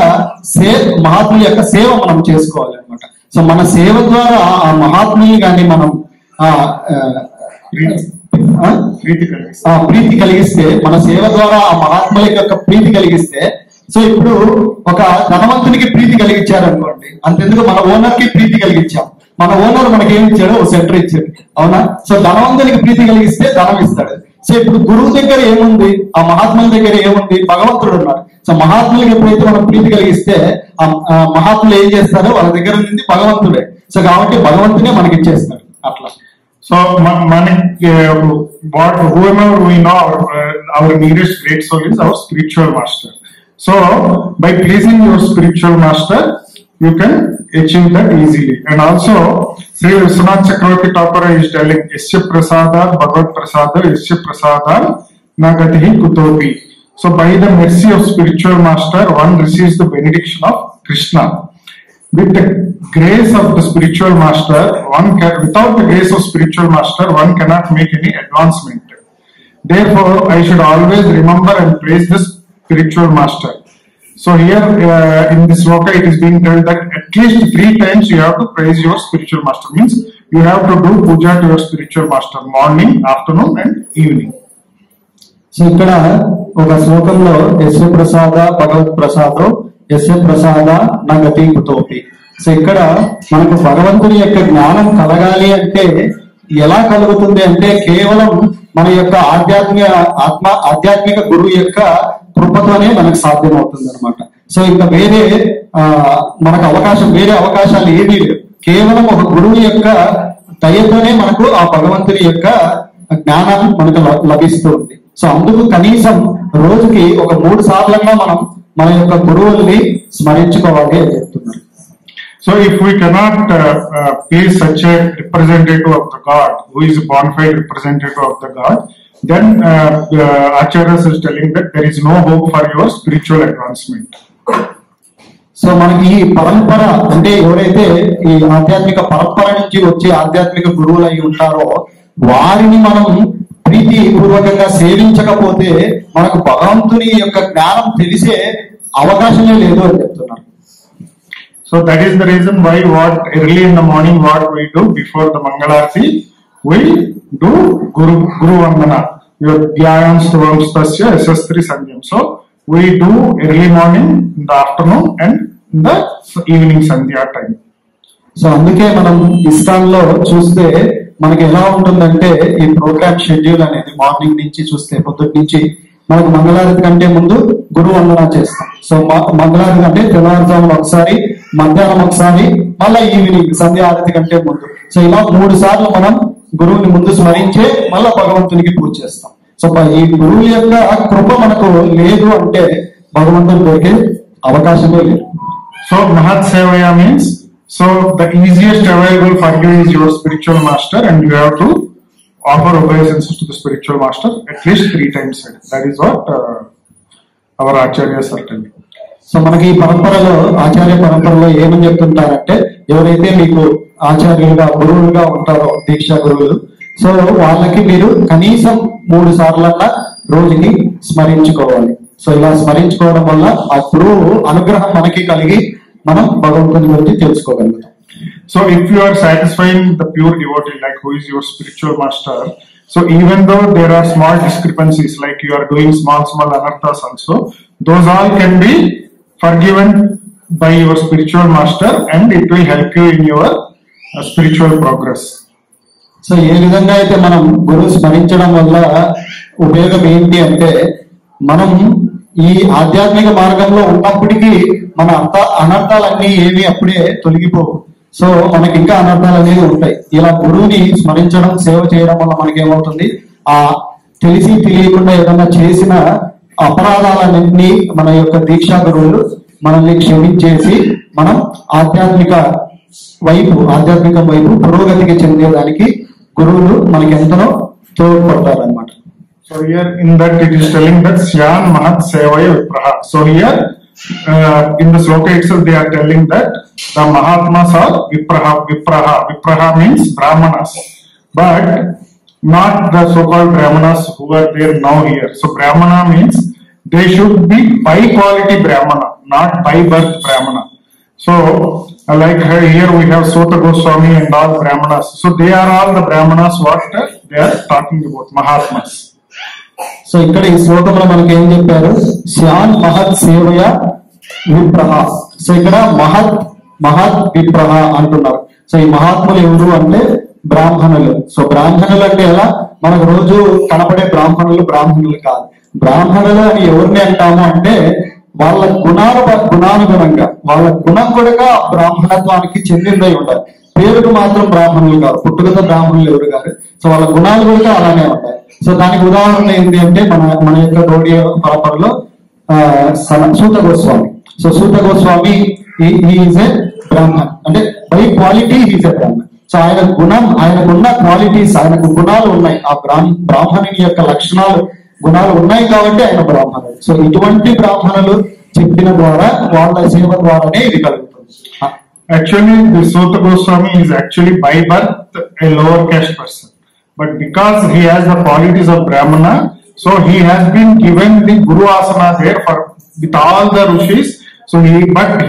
సేవ మనం చేసుకోవాలి అనమాట. సో మన సేవ ద్వారా ఆ మహాత్ముల్ని కానీ మనం ప్రీతి కలిగిస్తే, మన సేవ ద్వారా ఆ మహాత్ముల యొక్క ప్రీతి కలిగిస్తే, సో ఇప్పుడు ఒక ధనవంతునికి ప్రీతి కలిగించారు అనుకోండి, అంతెందుకు మన ఓనర్ కి ప్రీతి కలిగించాం. మన ఓనర్ మనకి ఏమి ఇచ్చాడు? ఒక సెంటర్ ఇచ్చాడు, అవునా? సో ధనవంతునికి ప్రీతి కలిగిస్తే ధనం ఇస్తాడు. సో ఇప్పుడు గురువు దగ్గర ఏముంది, ఆ మహాత్ముల దగ్గర ఏముంది? భగవంతుడు ఉన్నాడు. సో మహాత్ములకి ఎప్పుడైతే మనం ప్రీతి కలిగిస్తే ఆ మహాత్ములు ఏం చేస్తారో వాళ్ళ దగ్గర ఉంది భగవంతుడే. సో కాబట్టి భగవంతుడే మనకి ఇచ్చేస్తాడు అట్లా. So whoever we know, our nearest great soul is our spiritual master. So by pleasing your spiritual master, you can achieve that easily. And also Sri Vishwanath Chakravarti Thapar is telling, Yasya prasada Bhagavad prasada Yasya prasada nagatihi kutopi. So by the mercy of spiritual master, one receives the benediction of Krishna. With the grace of the spiritual master, without the grace of spiritual master, one cannot make any advancement. Therefore, I should always remember and praise the spiritual master. So here in this sloka, it is being told that at least 3 times you have to praise your spiritual master. Means you have to do puja to your spiritual master, morning, afternoon, and evening. So ఇక్కడ ఒక శ్లోకంలో యస్య ప్రసాద భగవత్ ప్రసాదో యస్య ప్రసాద నగతి కుతోపి. So ఇక్కడ మనకు భగవంతుని యొక్క జ్ఞానం కలగాలి అంటే ఎలా కలుగుతుంది అంటే కేవలం మన యొక్క ఆధ్యాత్మిక గురువు యొక్క కృపతోనే మనకు సాధ్యం అవుతుంది అనమాట. సో ఇంకా మనకు వేరే అవకాశాలు ఏమీ లేవు. కేవలం ఒక గురువు యొక్క దయతోనే మనకు ఆ భగవంతుని యొక్క జ్ఞానం మనకు లభిస్తుంది. సో అందుకు కనీసం రోజుకి ఒక 3 సార్లుగా మనం మన యొక్క గురువుల్ని స్మరించుకోవాలి అని చెప్తున్నారు. So if we cannot be such a representative of the God, who is a bona fide representative of the God, then Acharyas is telling that there is no hope for your spiritual advancement. So మనకి ఈ పరంపర అంటే ఎవరైతే ఈ ఆధ్యాత్మిక పరంపర నుంచి వచ్చే ఆధ్యాత్మిక గురువులు అయి ఉంటారో వారిని మనం ప్రీతి పూర్వకంగా సేవించకపోతే మనకు భగవంతుని యొక్క జ్ఞానం తెలిసే అవకాశమే లేదు అని చెప్తున్నారు. So that is the reason why what early in the morning what we do before the Mangalarti, we do Guru Vandana. Your Dhyayam Stuvam Stasya SS3 Sandhyam. So we do early morning, in the afternoon and in the evening Sandhya time. So అందుకే మనం ఇస్కాన్లో చూస్తే మనకి ఎలా ఉంటుందంటే ఈ programme schedule అనేది morning నుంచి చూస్తే పొద్దుటి నుంచి మనకు మంగళారతి కంటే ముందు గురు వందన చేస్తాం. సో మంగళారతి అంటే తెల్లవారుజామున ఒకసారి, మధ్యాహ్నం ఒకసారి, మళ్ళీ ఈవినింగ్ సంధ్య ఆరతి కంటే ముందు. సో ఇలా 3 సార్లు మనం గురువుని ముందు స్మరించే మళ్ళా భగవంతునికి పూజ చేస్తాం. సో ఈ గురువు యొక్క కృప మనకు లేదు అంటే భగవంతుని దొరికే అవకాశమే లేదు. So Mahat Sevaya means, so the easiest available for you is your spiritual master and you have to offer obeisances to the spiritual master at least 3 times a day. That is what our Acharyas are telling. So మనకి ఈ పరంపరలో ఆచార్య పరంపరలో ఏమని చెప్తుంటారంటే ఎవరైతే మీకు ఆచార్యులుగా గురువులుగా ఉంటారో దీక్షా గురువులు, so వాళ్ళకి మీరు కనీసం 3 సార్లన్నా రోజుకి స్మరించుకోవాలి. సో ఇలా స్మరించుకోవడం వల్ల ఆ గురువు అనుగ్రహం మనకి కలిగి మనం భగవంతుని గురించి తెలుసుకోగలుగుతాం. So if you are satisfying the pure devotee, like who is your spiritual master, so even though there are small discrepancies, like you are doing small anarthas also, those all can be forgiven by your spiritual master and it will help you in your spiritual progress. So ఏ విధంగా అయితే మనం గురువు స్మరించడం వల్ల ఉపయోగం ఏంటి అంటే మనం ఈ ఆధ్యాత్మిక మార్గంలో ఉన్నప్పటికీ మన అనర్థాలన్నీ ఏవి అప్పుడే తొలగిపోవు. సో మనకి ఇంకా అనర్థాలు అనేవి ఉంటాయి. ఇలా గురువుని స్మరించడం, సేవ చేయడం వల్ల మనకి ఏమవుతుంది, ఆ తెలిసి తెలియకుండా ఏదైనా చేసిన అపరాధాలన్నింటినీ మన యొక్క దీక్షా గురువులు మనల్ని క్షమించేసి మనం ఆధ్యాత్మికం వైపు పురోగతికి చెందేదానికి గురువులు మనకి ఎంతనో తోడ్పడతారన్నమాట. So here in that it is telling that Syan Mahat Sevaya Vipraha. So here in the sloka itself they are telling that the Mahatmas are Vipraha. Vipraha means Brahmanas, but not the so-called Brahmanas who are there now here. So Brahmana means they should be by quality Brahmana, not by birth Brahmana. So like here we have Sota Goswami and all Brahmanas. So they are all the Brahmanas what they are talking about, Mahatmas. So ఇక్కడ ఈ శ్లోకంలో మనకి ఏం చెప్పారు, శ్యాన్ మహత్ సేవయ విప్రహ. So ఇక్కడ మహత్ విప్రహ అంటున్నారు. సో ఈ మహాత్ములు ఎవరు అంటే బ్రాహ్మణులు. సో బ్రాహ్మణులు అంటే ఎలా, మనకు రోజు కనపడే బ్రాహ్మణులు కాదు. బ్రాహ్మణులు అని ఎవరిని అంటాము అంటే వాళ్ళ గుణానుగుణంగా వాళ్ళ గుణం కూడా బ్రాహ్మణత్వానికి చెందిందై ఉండాలి. పేరుకు మాత్రం బ్రాహ్మణులు కాదు, పుట్టుకతో బ్రాహ్మణులు ఎవరు కాదు. సో వాళ్ళ గుణాలు కూడా అలానే ఉంటాయి. సో దానికి ఉదాహరణ ఏంటి అంటే మన యొక్క గౌడీయ పరంపరలో Suta Goswami. So Suta Goswami is a Brahmin, అంటే by quality is a Brahmin. So ఆయనకున్న క్వాలిటీస్, ఆయనకు గుణాలు ఉన్నాయి. ఆ బ్రాహ్మణుని యొక్క గుణాలు ఉన్నాయి కాబట్టి ఆయన బ్రాహ్మణుడు. సో ఇటువంటి బ్రాహ్మణులు చెప్పిన ద్వారా వాళ్ళ సేవ ద్వారానే ఇది కలుగుతుంది. Actually, the Sota Goswami is actually by birth a lower caste person. But because he has the qualities of Brahmana, so he has been given the Guru Asana there with all the Rishis. So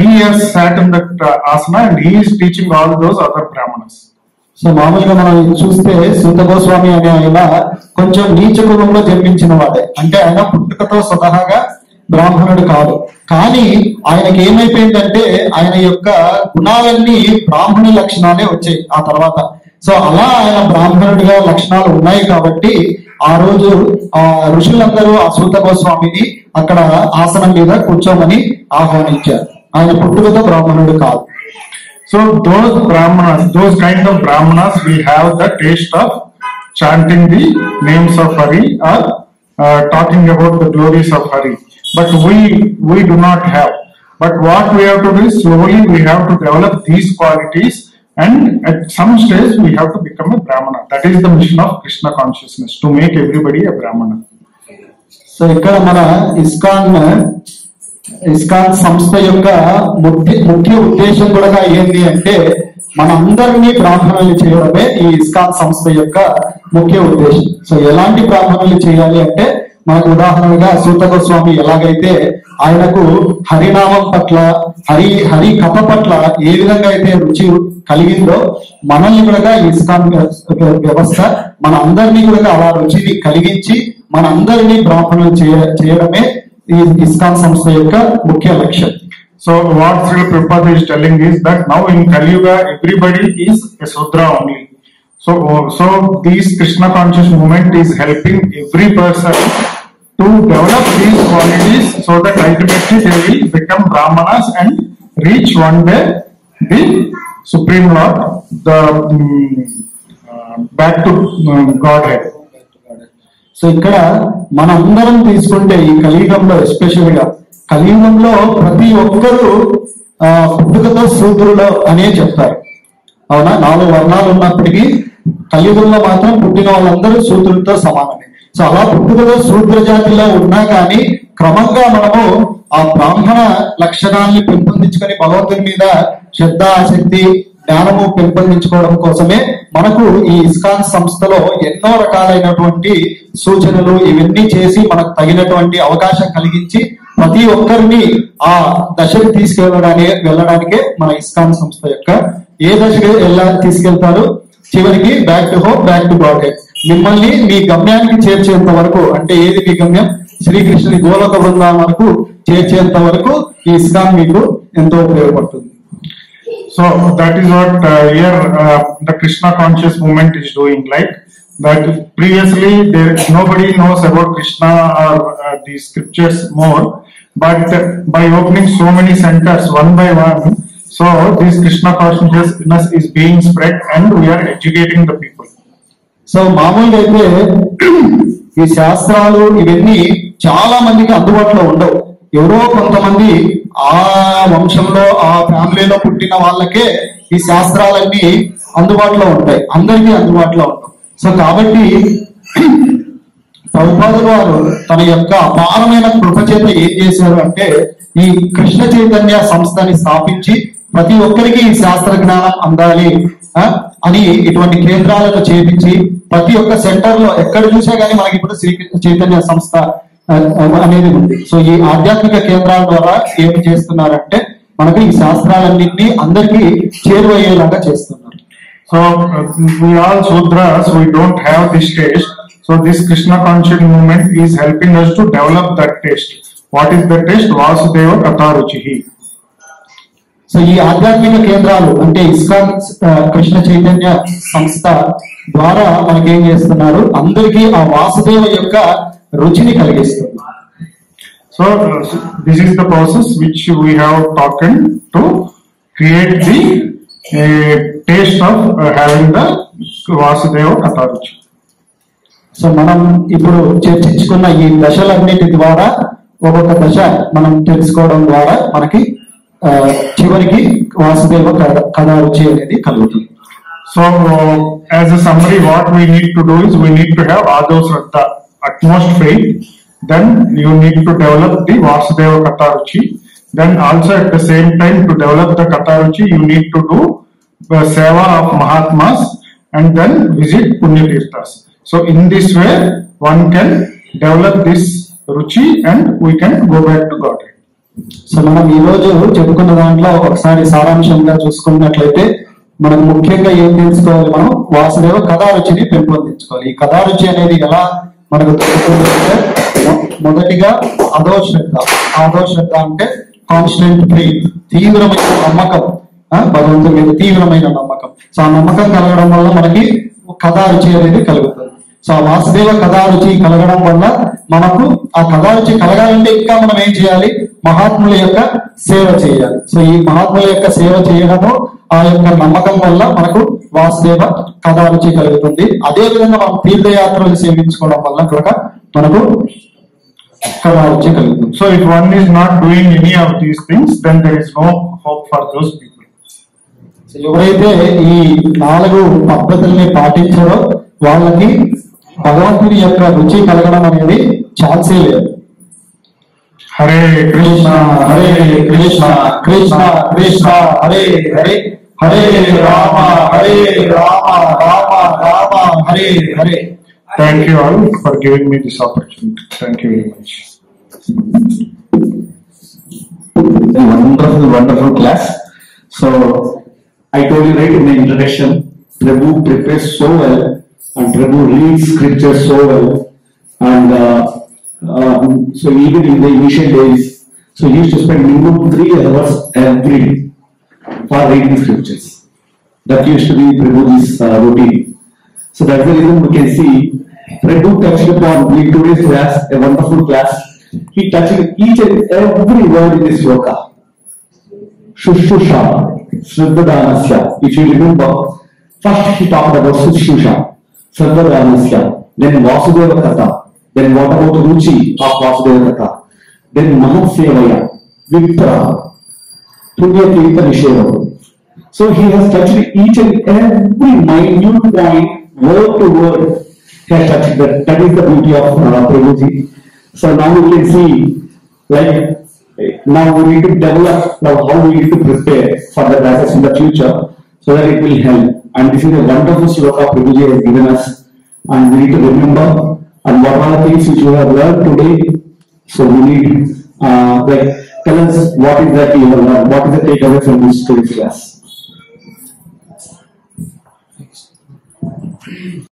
he has sat in that asana and he is teaching all those other Brahmanas. So మామూలుగా మనం చూస్తే సూత గోస్వామి అనే ఆయన కొంచెం నీచ కులంలో జన్మించిన వాడే. అంటే ఆయన పుట్టుకతో స్వతహాగా బ్రాహ్మణుడు కాదు, కానీ ఆయనకి ఏమైపోయిందంటే ఆయన యొక్క గుణాలన్నీ బ్రాహ్మణి లక్షణాలే వచ్చాయి ఆ తర్వాత. సో అలా ఆయన బ్రాహ్మణుడిగా లక్షణాలు ఉన్నాయి కాబట్టి ఆ రోజు ఆ ఋషులందరూ ఆ సూత గోస్వామిని అక్కడ ఆసనం మీద కూర్చోమని ఆహ్వానించారు. ఆయన పుట్టుకతో బ్రాహ్మణుడు కాదు. So those kind of Brahmanas will have the taste of chanting the names of Hari or talking about the glories of Hari. but we do not have. But what we have to do is slowly we have to develop these qualities, and at some stage we have to become a Brahmana. That is the mission of Krishna consciousness, to make everybody a Brahmana. So ఇక్కడ మన ISKCON సంస్థ యొక్క ముఖ్య ఉద్దేశం కూడా ఏంటి అంటే మన అందరినీ బ్రాహ్మణులు చేయడమే ఈ ఇస్కాన్ సంస్థ యొక్క ముఖ్య ఉద్దేశం. సో ఎలాంటి బ్రాహ్మణులు చేయాలి అంటే మనకు ఉదాహరణగా సూత గోస్వామి ఎలాగైతే ఆయనకు హరినామం పట్ల హరి కథ పట్ల ఏ విధంగా అయితే రుచి కలిగిందో మనల్ని కూడా ఇస్కాన్ వ్యవస్థ మన అందరినీ కూడా అలా రుచిని కలిగించి మన అందరినీ బ్రాహ్మణులు చేయడమే ఈ ఇస్కాన్ సంస్థ యొక్క ముఖ్య లక్ష్యం. So what Srila Prabhupada is telling is that now in Kali Yuga everybody is a Sudra only. So this Krishna conscious movement is helping every person to develop these qualities so that ultimately they will become Brahmanas and reach one day the Supreme Lord, the back to Godhead. So ఇక్కడ మనందరం తీసుకుంటే ఈ కలియుగంలో special గా కలియుగంలో ప్రతి ఒక్కరూ పుట్టుకతో శూద్రులు అనే చెప్తారు. అవునా, 4 వర్ణాలు ఉన్నప్పటికీ కలియుగంలో మాత్రం పుట్టిన వాళ్ళందరూ శూద్రులతో సమానమే. సో అలా పుట్టుకతో శూద్ర జాతిలో ఉన్నా కానీ క్రమంగా మనము ఆ బ్రాహ్మణ లక్షణాన్ని పెంపొందించుకొని భగవంతుని మీద శ్రద్ధ, ఆసక్తి, జ్ఞానము పెంపొందించుకోవడం కోసమే మనకు ఈ ఇస్కాన్ సంస్థలో ఎన్నో రకాలైనటువంటి సూచనలు ఇవన్నీ చేసి మనకు తగినటువంటి అవకాశం కలిగించి ప్రతి ఒక్కరిని ఆ దశకు వెళ్ళడానికే మన ఇస్కాన్ సంస్థ యొక్క ఏ దశకు తీసుకెళ్తారు, చివరికి back to home, back to God. మిమ్మల్ని మీ గమ్యానికి చేర్చేంత వరకు, అంటే ఏది మీ గమ్యం, శ్రీకృష్ణుని గోలోక బృందావనం వరకు చేర్చేంత వరకు ఈ ఇస్కాన్ మీకు ఎంతో ఉపయోగపడుతుంది. So that is what here the Krishna conscious movement is doing. Like that previously nobody knows about Krishna or the scriptures more, but by opening so many centers one by one, so this Krishna consciousness is being spread and we are educating the people. So మామూలుగా అయితే ఈ శాస్త్రాలు ఇవన్నీ చాలా మందికి అందుబాటులో ఉండవు. ఎవరో కొంతమంది ఆ వంశంలో ఆ ఫ్యామిలీలో పుట్టిన వాళ్ళకే ఈ శాస్త్రాలన్నీ అందుబాటులో ఉంటాయి, అందరికీ అందుబాటులో ఉంటాయి. సో కాబట్టి ప్రభుపాదుల వారు తన యొక్క అపారమైన కృప చేత ఏం చేశారు అంటే ఈ కృష్ణ చైతన్య సంస్థని స్థాపించి ప్రతి ఒక్కరికి ఈ శాస్త్ర జ్ఞానం అందాలి అని ఇటువంటి కేంద్రాలను చేపించి ప్రతి ఒక్క సెంటర్ లో ఎక్కడ చూసా కానీ మనకి ఇప్పుడు శ్రీ చైతన్య సంస్థ అనేది ఉంది. సో ఈ ఆధ్యాత్మిక కేంద్రాల ద్వారా ఏమి చేస్తున్నారంటే మనకు ఈ శాస్త్రాలన్నింటినీ అందరికీ చేరువయ్యేలాగా చేస్తున్నారు. So we all Sudras, we don't have this taste. So this Krishna conscious movement is helping us to develop that taste. What is the taste? Vasudeva Katharuchihi. So ఈ ఆధ్యాత్మిక కేంద్రాలు అంటే ఇస్కాన్ కృష్ణ చైతన్య సంస్థ ద్వారా మనకేం చేస్తున్నారు, అందరికీ ఆ వాసుదేవ యొక్క రుచిని కలిగిస్తుంది. So this is the process which we have taken to create the taste of having the Vasudeva Katharuchi. So మనం ఇప్పుడు చర్చించుకున్న ఈ దశలన్నిటి ద్వారా ఒక్కొక్క దశ మనం తెలుసుకోవడం ద్వారా మనకి చివరికి వాసుదేవ కథారుచి అనేది కలుగుతుంది. So as a summary, what we need to do is we need to have Ado Shraddha, utmost faith. Then you need to develop the Vasudeva Katharuchi. Then also at the same time to develop the Katharuchi, you need to do the Seva of Mahatmas and then visit Punya Tirthas. So in this way, one can develop this Ruchi and we can go back to God. So మనం ఈ రోజు చెప్పుకున్న దాంట్లో ఒకసారి సారాంశంగా చూసుకున్నట్లయితే మనం ముఖ్యంగా ఏం తెలుసుకోవాలి, మనం వాసుదేవ కథారుచిని పెంపొందించుకోవాలి. ఈ కథారుచి అనేది ఎలా మనకు దొరుకుతుందంటే మొదటిగా అధోశ్రద్ధ. అధోశ్రద్ధ అంటే కాన్స్టెంట్ ఫెయిత్, తీవ్రమైన నమ్మకం, భగవంతుని మీద తీవ్రమైన నమ్మకం. సో ఆ నమ్మకం కలగడం వల్ల మనకి కథారుచి అనేది కలుగుతుంది. సో ఆ వాసుదేవ కథారుచి కలగడం వల్ల మనకు ఆ కథారుచి కలగాలంటే ఇంకా మనం ఏం చేయాలి, మహాత్ముల యొక్క సేవ చేయాలి. సో ఈ మహాత్ముల యొక్క సేవ చేయడము ఆ యొక్క నమ్మకం వల్ల మనకు వాసుదేవ కథారుచి కలుగుతుంది. అదే విధంగా మనం తీర్థయాత్రలు సేవించుకోవడం వల్ల కూడా మనకు వచ్చి కలుగుతుంది. So if one is not doing any of these things, then there is no hope for those people. ఎవరైతే ఈ 4 పద్ధతుల్ని పాటించారో వాళ్ళకి భగవంతుని యొక్క రుచి కలగడం అనేది ఛాన్సే లేదు. Hare Krishna Hare Krishna Krishna Krishna Hare Hare Hare Rama Rama Rama Hare Hare. Thank you all for giving me this opportunity. Thank you very much. A wonderful class. So I told you right in the introduction, Prabhu prepares so well and Prabhu reads scriptures so well, and so even in the initial days, so he used to spend minimum 3 hours every day for reading scriptures. That used to be Prabhu's routine. So that's the reason we can see Prabhu touched upon in today's class, a wonderful class. He touched each and every word in this sloka. Shushusha, Shraddhadanasya. If you remember, first he talked about Shushusha, Shraddhadanasya, then Vasudeva Katha, then what about Ruchi of Vasudeva Katha, then Mahatsevaya, Vipra, Punya Tirtha Nisheva. So he has touched each and every minute point, word to word. He has touched that. That is the beauty of Prabhuji. So now we can see, like, now we need to develop now how we need to prepare for the classes in the future so that it will help. And this is a wonderful sloka Prabhuji has given us, and we need to remember and what are the things which we have learned today. So we need like tell us what is that you have learned, what is the takeaway from this today's class.